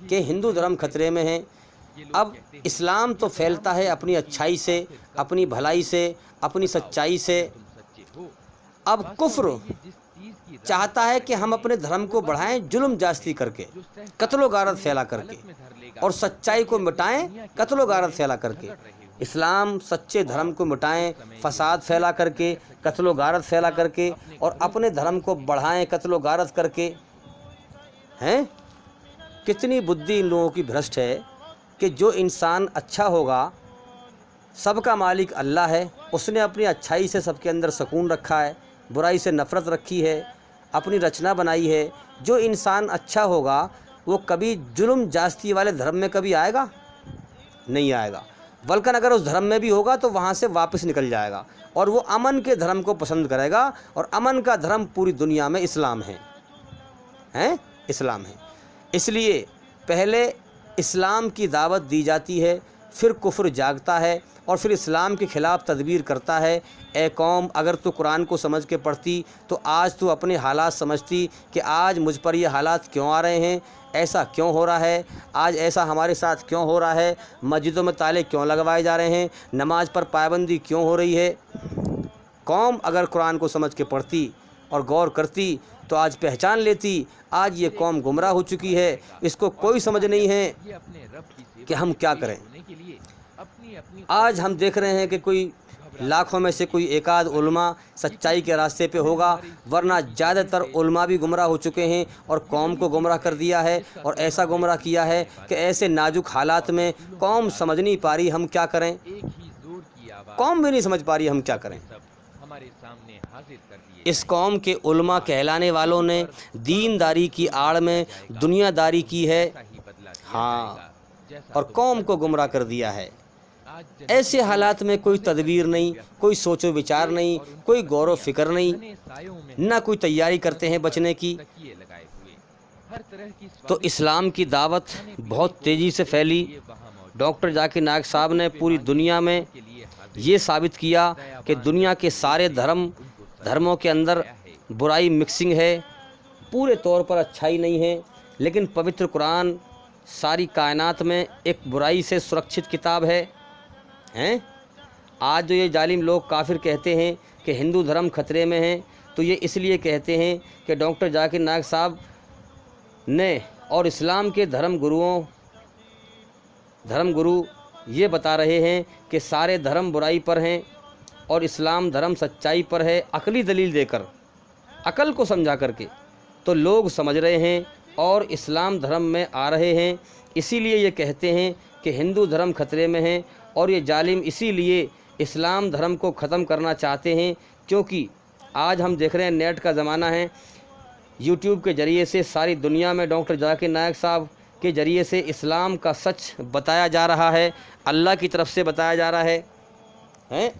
کہ ہندو دھرم خطرے میں ہے۔ اب اسلام تو پھیلتا ہے اپنی اچھائی سے، اپنی بھلائی سے، اپنی سچائی سے۔ اب کفر چاہتا ہے کہ ہم اپنے دھرم کو بڑھائیں ظلم جاستی کر کے، قتل و غارت پھیلا کر کے، اور سچائی کو مٹائیں قتل و غارت پھیلا کر کے۔ اسلام سچے دھرم کو مٹائیں فساد پھیلا کر کے، قتل و غارت پھیلا کر کے، اور اپنے دھرم کو بڑھائیں قتل و غارت کر کے۔ کتنی بدھی ان لوگوں کی بھرشٹ ہے کہ جو انسان اچھا ہوگا سب کا مالک اللہ ہے، اس نے اپنی اچھائی سے سب کے اندر سکون رکھا ہے، برائی سے نفرت رکھی ہے، اپنی رچنا بنائی ہے۔ جو انسان اچھا ہوگا وہ کبھی ظلم جاستی والے دھرم میں کبھی آئے گا نہیں آئے گا، بلکہ اگر اس دھرم میں بھی ہوگا تو وہاں سے واپس نکل جائے گا اور وہ امن کے دھرم کو پسند کرے گا، اور امن کا دھرم پوری دنیا میں اسلام ہے، اسلام ہے۔ اس لیے پہلے اسلام کی دعوت دی جاتی ہے، پھر کفر جاگتا ہے اور پھر اسلام کے خلاف تدبیر کرتا ہے۔ اے قوم، اگر تو قرآن کو سمجھ کے پڑھتی تو آج تو اپنے حالات سمجھتی کہ آج مجھ پر یہ حالات کیوں آ رہے ہیں، ایسا کیوں ہو رہا ہے، آج ایسا ہمارے ساتھ کیوں ہو رہا ہے، مسجدوں میں تالے کیوں لگوائے جا رہے ہیں، نماز پر پابندی کیوں ہو رہی ہے۔ قوم اگر قرآن کو سمجھ کے پڑھتی اور غور کرتی تو آج پہچان لیتی آج یہ قوم گمراہ ہو چکی ہے، اس کو کوئی سمجھ نہیں ہے کہ ہم کیا کریں۔ آج ہم دیکھ رہے ہیں کہ کوئی لاکھوں میں سے کوئی ایک آدھ علماء سچائی کے راستے پہ ہوگا، ورنہ زیادہ تر علماء بھی گمراہ ہو چکے ہیں اور قوم کو گمراہ کر دیا ہے، اور ایسا گمراہ کیا ہے کہ ایسے نازک حالات میں قوم سمجھ نہیں پا رہی ہم کیا کریں، قوم بھی نہیں سمجھ پا رہی ہم کیا کریں۔ اس قوم کے علماء کہلانے والوں نے دینداری کی آڑ میں دنیا داری کی ہے، اور قوم کو گمراہ کر دیا ہے۔ ایسے حالات میں کوئی تدبیر نہیں، کوئی سوچ و وچار نہیں، کوئی غور و فکر نہیں، نہ کوئی تیاری کرتے ہیں بچنے کی۔ تو اسلام کی دعوت بہت تیزی سے پھیلی۔ ڈاکٹر ذاکر نائک صاحب نے پوری دنیا میں یہ ثابت کیا کہ دنیا کے سارے دھرموں کے اندر برائی مکسنگ ہے، پورے طور پر اچھائی نہیں ہے، لیکن پوتر قرآن ساری کائنات میں ایک برائی سے سرکشت کتاب ہے۔ آج جو یہ ظالم لوگ کافر کہتے ہیں کہ ہندو دھرم خطرے میں ہیں، تو یہ اس لیے کہتے ہیں کہ ڈاکٹر ذاکر نائک صاحب نے اور اسلام کے دھرم گرو یہ بتا رہے ہیں کہ سارے دھرم برائی پر ہیں اور اسلام دھرم سچائی پر ہے، عقلی دلیل دے کر، عقل کو سمجھا کر کے تو لوگ سمجھ رہے ہیں اور اسلام دھرم میں آ رہے ہیں۔ اسی لیے یہ کہتے ہیں کہ ہندو دھرم خطرے میں ہیں، اور یہ ظالم اسی لیے اسلام دھرم کو ختم کرنا چاہتے ہیں، کیونکہ آج ہم دیکھ رہے ہیں نیٹ کا زمانہ ہے، یوٹیوب کے ذریعے سے ساری دنیا میں ڈاکٹر ذاکر نائک صاحب کے ذریعے سے اسلام کا سچ بتایا جا رہا ہے، اللہ کی طرف سے بتایا جا رہا ہے۔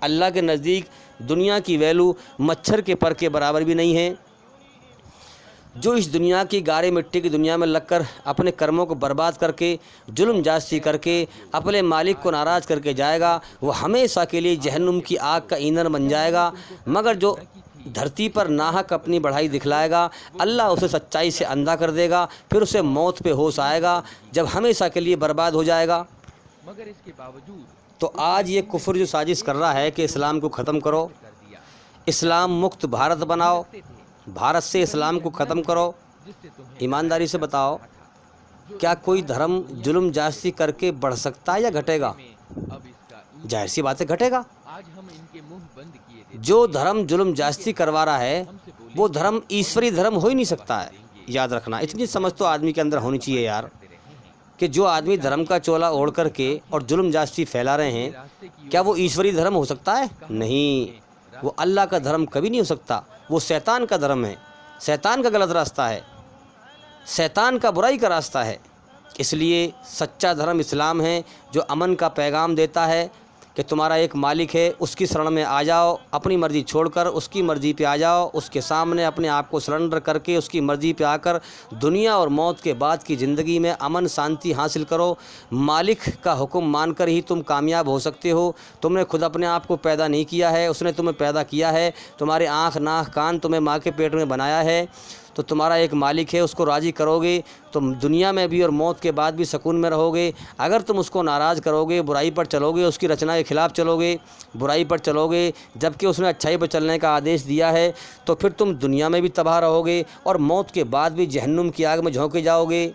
اللہ کے نزدیک دنیا کی ویلو مچھر کے پر کے برابر بھی نہیں ہے۔ جو اس دنیا کی گارے مٹی کی دنیا میں لگ کر اپنے کرموں کو برباد کر کے ظلم جاستی کر کے اپنے مالک کو ناراض کر کے جائے گا، وہ ہمیشہ کے لیے جہنم کی آگ کا ایندھن بن جائے گا۔ مگر جو دھرتی پر ناحق اپنی بڑھائی دکھلائے گا، اللہ اسے سچائی سے اندھا کر دے گا، پھر اسے موت پہ ہوش آئے گا جب ہمیشہ کے لیے برباد ہو جائے گا۔ مگر اس کے باوجود تو آج یہ کفر جو سازش کر رہا ہے کہ اسلام کو ختم کرو، اسلام مکت بھارت بناؤ، بھارت سے اسلام کو ختم کرو، ایمانداری سے بتاؤ کیا کوئی دھرم ظلم جاستی کر کے بڑھ سکتا ہے یا گھٹے گا؟ ظاہر سی بات ہے گھٹے گا۔ جو دھرم ظلم جاستی کروا رہا ہے وہ دھرم ایشوری دھرم ہو ہی نہیں سکتا ہے۔ یاد رکھنا، اتنی سمجھ تو آدمی کے اندر ہونی چاہیے یار، کہ جو آدمی دھرم کا چولا اوڑھ کر کے اور ظلم جاستی پھیلا رہے ہیں، کیا وہ ایشوری دھرم ہو سکتا ہے؟ نہیں، وہ اللہ کا دھرم کبھی نہیں ہو سکتا، وہ شیطان کا دھرم ہے، شیطان کا غلط راستہ ہے، شیطان کا برائی کا راستہ ہے۔ اس لیے سچا دھرم اسلام ہے، جو امن کا پیغام دیتا ہے کہ تمہارا ایک مالک ہے، اس کی شرن میں آ جاؤ، اپنی مرضی چھوڑ کر اس کی مرضی پہ آ جاؤ، اس کے سامنے اپنے آپ کو سرنڈر کر کے اس کی مرضی پہ آ کر دنیا اور موت کے بعد کی زندگی میں امن شانتی حاصل کرو۔ مالک کا حکم مان کر ہی تم کامیاب ہو سکتے ہو۔ تم نے خود اپنے آپ کو پیدا نہیں کیا ہے، اس نے تمہیں پیدا کیا ہے، تمہارے آنکھ ناک کان تمہیں ماں کے پیٹ میں بنایا ہے، تو تمہارا ایک مالک ہے، اس کو راضی کرو گے تم دنیا میں بھی اور موت کے بعد بھی سکون میں رہو گے۔ اگر تم اس کو ناراض کرو گے، برائی پر چلو گے، اس کی رچنا کے خلاف چلو گے، برائی پر چلو گے، جبکہ اس نے اچھائی پر چلنے کا آدیش دیا ہے، تو پھر تم دنیا میں بھی تباہ رہو گے اور موت کے بعد بھی جہنم کی آگ میں جھونکے جاؤ گے۔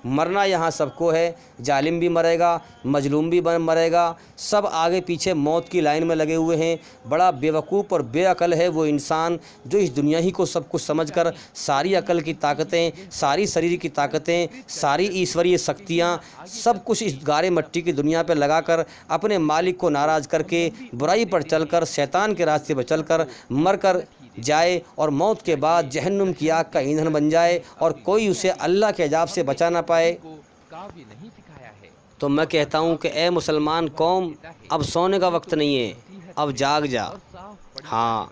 مرنا یہاں سب کو ہے، ظالم بھی مرے گا، مظلوم بھی مرے گا، سب آگے پیچھے موت کی لائن میں لگے ہوئے ہیں۔ بڑا بیوقوف اور بے عقل ہے وہ انسان جو اس دنیا ہی کو سب کچھ سمجھ کر ساری عقل کی طاقتیں، ساری شریر کی طاقتیں، ساری ایشوریہ شکتیاں سب کچھ اس گارے مٹی کی دنیا پہ لگا کر اپنے مالک کو ناراض کر کے برائی پر چل کر شیطان کے راستے پر چل کر مر کر جائے اور موت کے بعد جہنم کی آگ کا ایندھن بن جائے اور کوئی اسے اللہ کے عذاب سے بچا نہ پائے۔ تو میں کہتا ہوں کہ اے مسلمان قوم، اب سونے کا وقت نہیں ہے، اب جاگ جا۔ ہاں،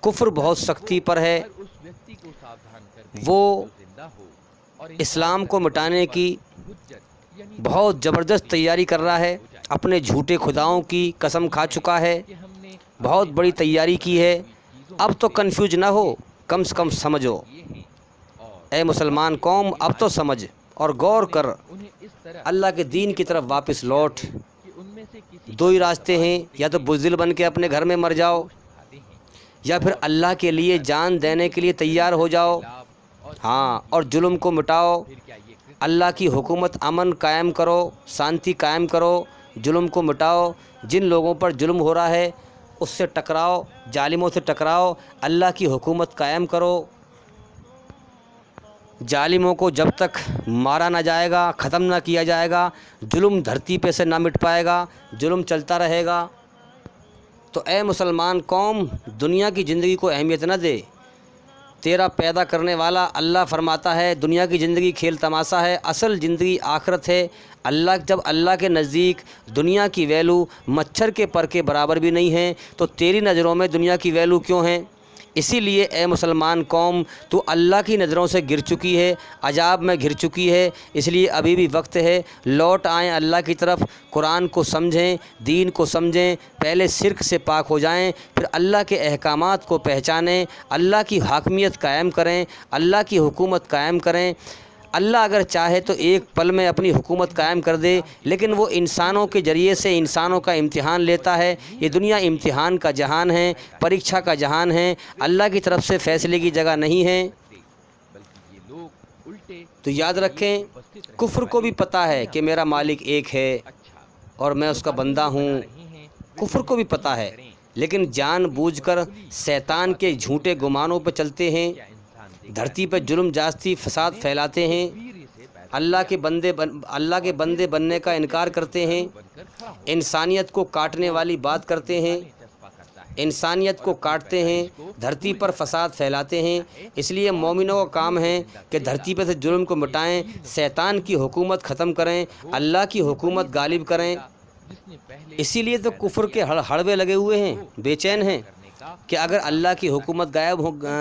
کفر بہت سختی پر ہے، وہ اسلام کو مٹانے کی بہت زبردست تیاری کر رہا ہے، اپنے جھوٹے خداؤں کی قسم کھا چکا ہے، بہت بڑی تیاری کی ہے۔ اب تو کنفیوز نہ ہو، کم سے کم سمجھو۔ اے مسلمان قوم، اب تو سمجھ اور غور کر، اللہ کے دین کی طرف واپس لوٹ۔ دو ہی راستے ہیں، یا تو بزدل بن کے اپنے گھر میں مر جاؤ، یا پھر اللہ کے لیے جان دینے کے لیے تیار ہو جاؤ۔ ہاں، اور ظلم کو مٹاؤ، اللہ کی حکومت امن قائم کرو، شانتی قائم کرو، ظلم کو مٹاؤ۔ جن لوگوں پر ظلم ہو رہا ہے اس سے ٹکراؤ، ظالموں سے ٹکراؤ، اللہ کی حکومت قائم کرو۔ ظالموں کو جب تک مارا نہ جائے گا، ختم نہ کیا جائے گا، ظلم دھرتی پہ سے نہ مٹ پائے گا، ظلم چلتا رہے گا۔ تو اے مسلمان قوم، دنیا کی زندگی کو اہمیت نہ دے۔ تیرا پیدا کرنے والا اللہ فرماتا ہے دنیا کی زندگی کھیل تماشا ہے، اصل زندگی آخرت ہے۔ جب اللہ کے نزدیک دنیا کی ویلو مچھر کے پر کے برابر بھی نہیں ہے تو تیری نظروں میں دنیا کی ویلو کیوں ہے؟ اسی لیے اے مسلمان قوم، تو اللہ کی نظروں سے گر چکی ہے، عذاب میں گر چکی ہے، اس لیے ابھی بھی وقت ہے، لوٹ آئیں اللہ کی طرف، قرآن کو سمجھیں، دین کو سمجھیں، پہلے شرک سے پاک ہو جائیں، پھر اللہ کے احکامات کو پہچانیں، اللہ کی حاکمیت قائم کریں، اللہ کی حکومت قائم کریں۔ اللہ اگر چاہے تو ایک پل میں اپنی حکومت قائم کر دے، لیکن وہ انسانوں کے ذریعے سے انسانوں کا امتحان لیتا ہے۔ یہ دنیا امتحان کا جہان ہے، پریکشا کا جہان ہے، اللہ کی طرف سے فیصلے کی جگہ نہیں ہے۔ تو یاد رکھیں، کفر کو بھی پتہ ہے کہ میرا مالک ایک ہے اور میں اس کا بندہ ہوں، کفر کو بھی پتہ ہے، لیکن جان بوجھ کر شیطان کے جھوٹے گمانوں پہ چلتے ہیں، دھرتی پہ ظلم جاستی فساد پھیلاتے ہیں، اللہ کے بندے بننے کا انکار کرتے ہیں، انسانیت کو کاٹنے والی بات کرتے ہیں، انسانیت کو کاٹتے ہیں، دھرتی پر فساد پھیلاتے ہیں۔ اس لیے مومنوں کا کام ہے کہ دھرتی پہ سے ظلم کو مٹائیں، شیطان کی حکومت ختم کریں، اللہ کی حکومت غالب کریں۔ اسی لیے تو کفر کے ہڑبے لگے ہوئے ہیں، بے چین ہیں کہ اگر اللہ کی حکومت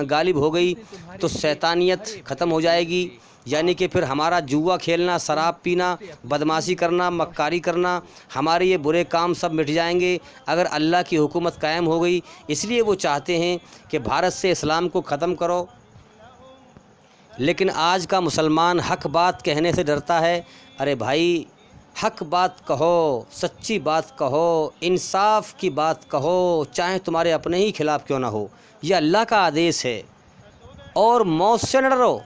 غالب ہو گئی تو شیطانیت ختم ہو جائے گی، یعنی کہ پھر ہمارا جوا کھیلنا، شراب پینا، بدمعاشی کرنا، مکاری کرنا، ہمارے یہ برے کام سب مٹ جائیں گے اگر اللہ کی حکومت قائم ہو گئی۔ اس لیے وہ چاہتے ہیں کہ بھارت سے اسلام کو ختم کرو، لیکن آج کا مسلمان حق بات کہنے سے ڈرتا ہے۔ ارے بھائی، حق بات کہو، سچی بات کہو، انصاف کی بات کہو، چاہے تمہارے اپنے ہی خلاف کیوں نہ ہو، یہ اللہ کا آدیش ہے۔ اور موت سے نہ ڈرو،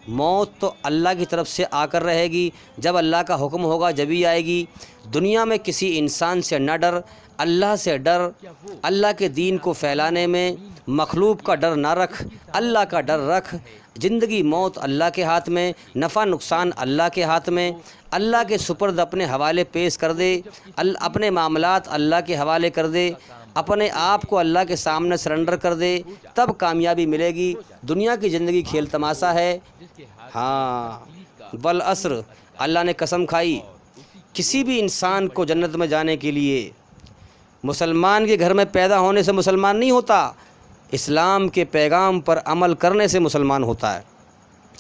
موت تو اللہ کی طرف سے آ کر رہے گی، جب اللہ کا حکم ہوگا جبھی آئے گی۔ دنیا میں کسی انسان سے نہ ڈر، اللہ سے ڈر، اللہ کے دین کو پھیلانے میں مخلوق کا ڈر نہ رکھ، اللہ کا ڈر رکھ۔ زندگی موت اللہ کے ہاتھ میں، نفع نقصان اللہ کے ہاتھ میں، اللہ کے سپرد اپنے حوالے پیش کر دے، اپنے معاملات اللہ کے حوالے کر دے، اپنے آپ کو اللہ کے سامنے سرنڈر کر دے، تب کامیابی ملے گی۔ دنیا کی زندگی کھیل تماشا ہے۔ ہاں، والعصر، اللہ نے قسم کھائی، کسی بھی انسان کو جنت میں جانے کے لیے مسلمان کے گھر میں پیدا ہونے سے مسلمان نہیں ہوتا، اسلام کے پیغام پر عمل کرنے سے مسلمان ہوتا ہے۔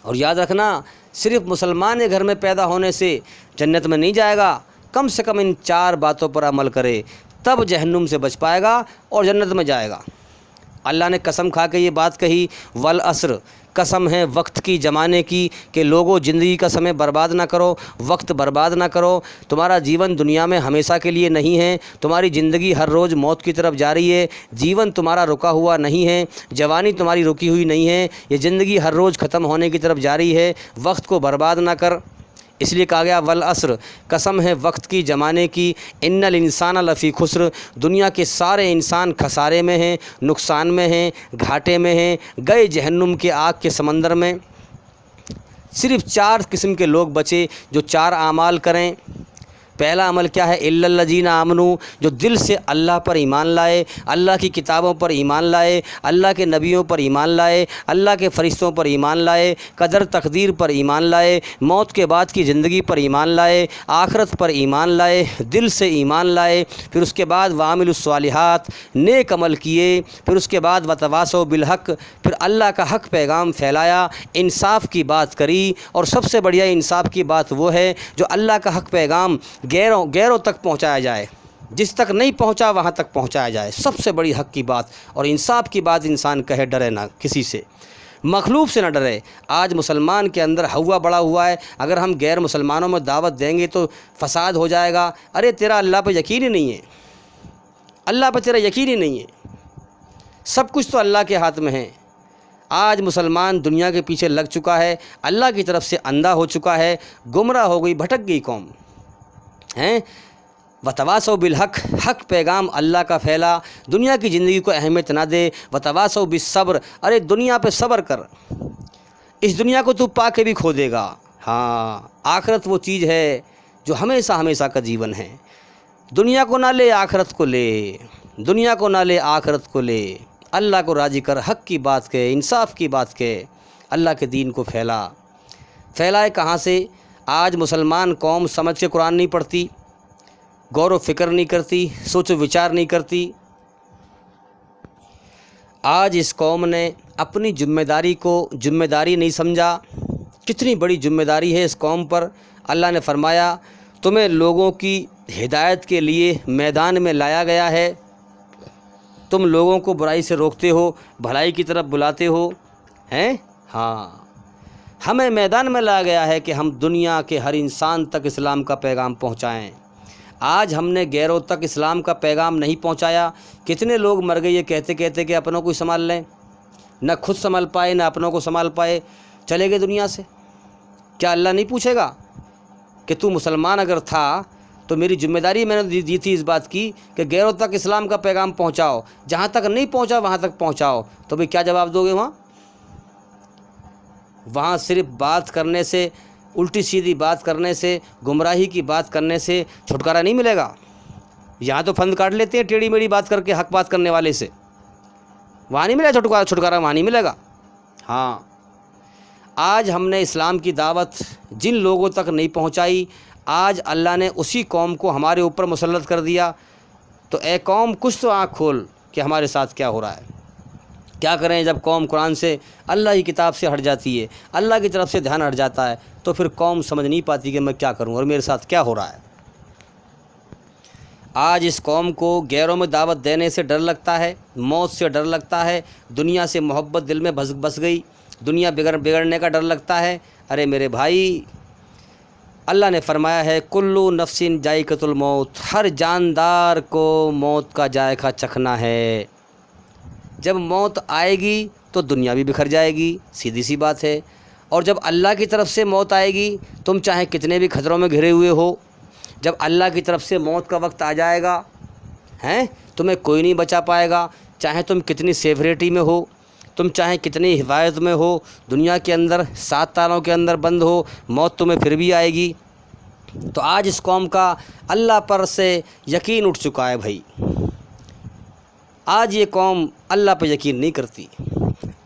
اور یاد رکھنا، صرف مسلمان کے گھر میں پیدا ہونے سے جنت میں نہیں جائے گا، کم سے کم ان 4 باتوں پر عمل کرے، تب جہنم سے بچ پائے گا اور جنت میں جائے گا۔ اللہ نے قسم کھا کے یہ بات کہی، والعصر، قسم ہے وقت کی، زمانے کی، کہ لوگوں زندگی کا سمے برباد نہ کرو، وقت برباد نہ کرو۔ تمہارا جیون دنیا میں ہمیشہ کے لیے نہیں ہے، تمہاری زندگی ہر روز موت کی طرف جاری ہے، جیون تمہارا رکا ہوا نہیں ہے، جوانی تمہاری رکی ہوئی نہیں ہے، یہ زندگی ہر روز ختم ہونے کی طرف جاری ہے۔ وقت کو برباد نہ کر، اس لیے کہا گیا والعصر، قسم ہے وقت کی، زمانے کی، ان الانسان لفی خسر، دنیا کے سارے انسان خسارے میں ہیں، نقصان میں ہیں، گھاٹے میں ہیں، گئے جہنم کے آگ کے سمندر میں۔ صرف 4 قسم کے لوگ بچے جو 4 اعمال کریں۔ پہلا عمل کیا ہے؟ الا الذین آمنوا، جو دل سے اللہ پر ایمان لائے، اللہ کی کتابوں پر ایمان لائے، اللہ کے نبیوں پر ایمان لائے، اللہ کے فرشتوں پر ایمان لائے، قدر تقدیر پر ایمان لائے، موت کے بعد کی زندگی پر ایمان لائے، آخرت پر ایمان لائے، دل سے ایمان لائے، پھر اس کے بعد وعملوا الصالحات، نیک عمل کیے، پھر اس کے بعد وتواصوا بالحق، پھر اللہ کا حق پیغام پھیلایا، انصاف کی بات کری، اور سب سے بڑھیا انصاف کی بات وہ ہے جو اللہ کا حق پیغام گیروں تک پہنچایا جائے، جس تک نہیں پہنچا وہاں تک پہنچایا جائے، سب سے بڑی حق کی بات اور انصاف کی بات انسان کہے، ڈرے نہ کسی سے، مخلوق سے نہ ڈرے۔ آج مسلمان کے اندر ہوا بڑا ہوا ہے، اگر ہم غیر مسلمانوں میں دعوت دیں گے تو فساد ہو جائے گا، ارے تیرا اللہ پہ یقین ہی نہیں ہے، اللہ پہ تیرا یقین ہی نہیں ہے، سب کچھ تو اللہ کے ہاتھ میں ہے۔ آج مسلمان دنیا کے پیچھے لگ چکا ہے، اللہ کی طرف سے اندھا ہو چکا ہے، گمراہ ہو گئی، بھٹک گئی قوم ہیں۔ وتواصوا بالحق، حق پیغام اللہ کا پھیلا، دنیا کی زندگی کو اہمیت نہ دے۔ وتواصوا بالصبر، ارے دنیا پہ صبر کر، اس دنیا کو تو پا کے بھی کھو دے گا، ہاں آخرت وہ چیز ہے جو ہمیشہ ہمیشہ کا جیون ہے۔ دنیا کو نہ لے، آخرت کو لے، دنیا کو نہ لے، آخرت کو لے، اللہ کو راضی کر، حق کی بات کہے، انصاف کی بات کہے، اللہ کے دین کو پھیلائے کہاں سے؟ آج مسلمان قوم سمجھ کے قرآن نہیں پڑھتی، غور و فکر نہیں کرتی، سوچ و وچار نہیں کرتی۔ آج اس قوم نے اپنی ذمہ داری کو ذمہ داری نہیں سمجھا۔ کتنی بڑی ذمہ داری ہے اس قوم پر۔ اللہ نے فرمایا تمہیں لوگوں کی ہدایت کے لیے میدان میں لایا گیا ہے، تم لوگوں کو برائی سے روکتے ہو، بھلائی کی طرف بلاتے ہو، ہیں؟ ہاں، ہمیں میدان میں لایا گیا ہے کہ ہم دنیا کے ہر انسان تک اسلام کا پیغام پہنچائیں۔ آج ہم نے غیروں تک اسلام کا پیغام نہیں پہنچایا، کتنے لوگ مر گئے یہ کہتے کہتے کہ اپنوں کو سنبھال لیں، نہ خود سنبھال پائے نہ اپنوں کو سنبھال پائے، چلے گئے دنیا سے۔ کیا اللہ نہیں پوچھے گا کہ تو مسلمان اگر تھا تو میری ذمہ داری میں نے دی تھی اس بات کی کہ غیروں تک اسلام کا پیغام پہنچاؤ، جہاں تک نہیں پہنچا وہاں تک پہنچاؤ، تو بھئی کیا جواب دو گے وہاں صرف بات کرنے سے، الٹی سیدھی بات کرنے سے، گمراہی کی بات کرنے سے چھٹکارا نہیں ملے گا۔ یہاں تو فند کاٹ لیتے ہیں ٹیڑھی میڑھی بات کر کے، حق بات کرنے والے سے، وہاں نہیں ملے گا چھٹکارا، وہاں نہیں ملے گا۔ ہاں، آج ہم نے اسلام کی دعوت جن لوگوں تک نہیں پہنچائی، آج اللہ نے اسی قوم کو ہمارے اوپر مسلط کر دیا۔ تو اے قوم کچھ تو آنکھ کھول کہ ہمارے ساتھ کیا ہو رہا ہے۔ کیا کریں جب قوم قرآن سے، اللہ کی کتاب سے ہٹ جاتی ہے، اللہ کی طرف سے دھیان ہٹ جاتا ہے، تو پھر قوم سمجھ نہیں پاتی کہ میں کیا کروں اور میرے ساتھ کیا ہو رہا ہے۔ آج اس قوم کو غیروں میں دعوت دینے سے ڈر لگتا ہے، موت سے ڈر لگتا ہے، دنیا سے محبت دل میں بس گئی، دنیا بگڑنے کا ڈر لگتا ہے۔ ارے میرے بھائی، اللہ نے فرمایا ہے کلو نفس ذائقۃ الموت، ہر جاندار کو موت کا ذائقہ چکھنا ہے۔ جب موت آئے گی تو دنیا بھی بکھر جائے گی، سیدھی سی بات ہے۔ اور جب اللہ کی طرف سے موت آئے گی، تم چاہے کتنے بھی خطروں میں گھرے ہوئے ہو، جب اللہ کی طرف سے موت کا وقت آ جائے گا، تمہیں کوئی نہیں بچا پائے گا، چاہے تم کتنی سیفریٹی میں ہو، تم چاہے کتنی حفاظت میں ہو، دنیا کے اندر 7 تالوں کے اندر بند ہو، موت تمہیں پھر بھی آئے گی۔ تو آج اس قوم کا اللہ پر سے یقین اٹھ چکا ہے بھائی۔ آج یہ قوم اللہ پہ یقین نہیں کرتی۔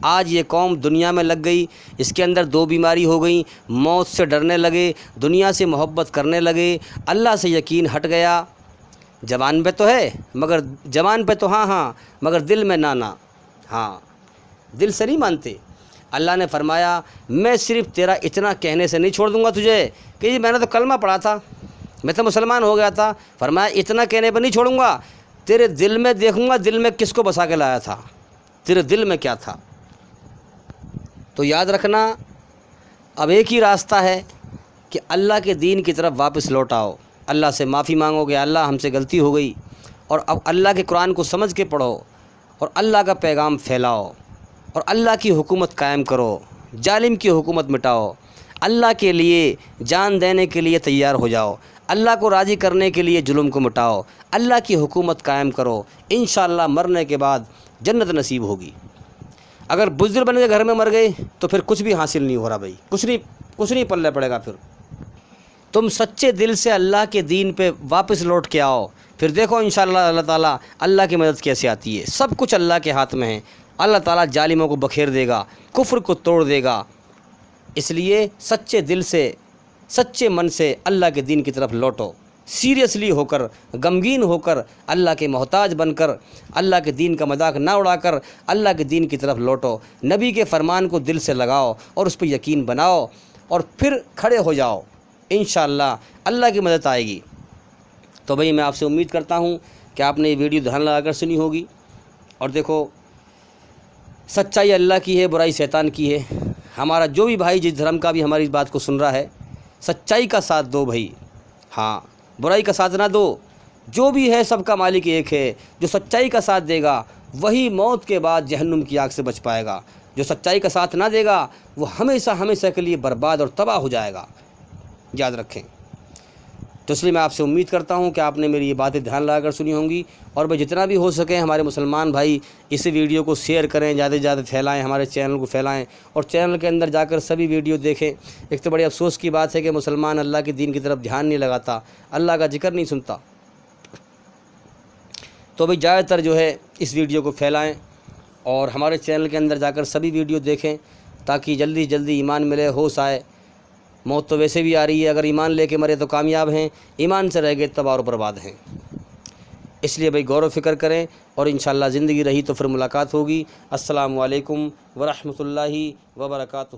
آج یہ قوم دنیا میں لگ گئی، اس کے اندر 2 بیماری ہو گئی، موت سے ڈرنے لگے، دنیا سے محبت کرنے لگے، اللہ سے یقین ہٹ گیا۔ زبان پہ تو ہے مگر زبان پہ تو ہاں مگر دل میں نانا، ہاں دل سے نہیں مانتے۔ اللہ نے فرمایا میں صرف تیرا اتنا کہنے سے نہیں چھوڑ دوں گا تجھے کہ میں نے تو کلمہ پڑھا تھا، میں تو مسلمان ہو گیا تھا، فرمایا اتنا کہنے پہ نہیں چھوڑوں گا، تیرے دل میں دیکھوں گا، دل میں کس کو بسا کے لایا تھا، تیرے دل میں کیا تھا۔ تو یاد رکھنا، اب ایک ہی راستہ ہے کہ اللہ کے دین کی طرف واپس لوٹ آؤ، اللہ سے معافی مانگو کہ اللہ ہم سے غلطی ہو گئی، اور اب اللہ کے قرآن کو سمجھ کے پڑھو اور اللہ کا پیغام پھیلاؤ اور اللہ کی حکومت قائم کرو، ظالم کی حکومت مٹاؤ۔ اللہ کے لیے جان دینے کے لیے تیار ہو جاؤ، اللہ کو راضی کرنے کے لیے ظلم کو مٹاؤ، اللہ کی حکومت قائم کرو، انشاءاللہ مرنے کے بعد جنت نصیب ہوگی۔ اگر بزدل بن کے گھر میں مر گئے تو پھر کچھ بھی حاصل نہیں ہو رہا بھائی، کچھ نہیں پلے پڑے گا۔ پھر تم سچے دل سے اللہ کے دین پہ واپس لوٹ کے آؤ، پھر دیکھو انشاءاللہ اللہ تعالیٰ اللہ کی مدد کیسے آتی ہے۔ سب کچھ اللہ کے ہاتھ میں ہے، اللہ تعالیٰ ظالموں کو بکھیر دے گا، کفر کو توڑ دے گا۔ اس لیے سچے دل سے، سچے من سے اللہ کے دین کی طرف لوٹو، سیریسلی ہو کر، غمگین ہو کر، اللہ کے محتاج بن کر، اللہ کے دین کا مذاق نہ اڑا کر اللہ کے دین کی طرف لوٹو، نبی کے فرمان کو دل سے لگاؤ اور اس پہ یقین بناؤ اور پھر کھڑے ہو جاؤ، انشاءاللہ اللہ کی مدد آئے گی۔ تو بھئی میں آپ سے امید کرتا ہوں کہ آپ نے یہ ویڈیو دھیان لگا کر سنی ہوگی، اور دیکھو سچائی اللہ کی ہے، برائی شیطان کی ہے۔ ہمارا جو بھی بھائی جس دھرم کا بھی ہماری اس بات کو سن رہا ہے، سچائی کا ساتھ دو بھائی، ہاں برائی کا ساتھ نہ دو۔ جو بھی ہے سب کا مالک ایک ہے، جو سچائی کا ساتھ دے گا وہی موت کے بعد جہنم کی آگ سے بچ پائے گا، جو سچائی کا ساتھ نہ دے گا وہ ہمیشہ ہمیشہ کے لیے برباد اور تباہ ہو جائے گا، یاد رکھیں۔ تو اس لیے میں آپ سے امید کرتا ہوں کہ آپ نے میری یہ باتیں دھیان لگا کر سنی ہوں گی، اور بھائی جتنا بھی ہو سکے ہمارے مسلمان بھائی اس ویڈیو کو شیئر کریں، زیادہ سے زیادہ پھیلائیں، ہمارے چینل کو پھیلائیں اور چینل کے اندر جا کر سبھی ویڈیو دیکھیں۔ ایک تو بڑی افسوس کی بات ہے کہ مسلمان اللہ کے دین کی طرف دھیان نہیں لگاتا، اللہ کا ذکر نہیں سنتا۔ تو بھائی زیادہ تر جو ہے اس ویڈیو کو پھیلائیں اور ہمارے چینل کے اندر جا کر سبھی ویڈیو دیکھیں، تاکہ جلدی جلدی ایمان ملے، ہوش آئے۔ موت تو ویسے بھی آ رہی ہے، اگر ایمان لے کے مرے تو کامیاب ہیں، ایمان سے رہ گئے تباہ اور برباد ہیں۔ اس لیے بھائی غور و فکر کریں، اور انشاءاللہ زندگی رہی تو پھر ملاقات ہوگی۔ السلام علیکم ورحمۃ اللہ وبرکاتہ۔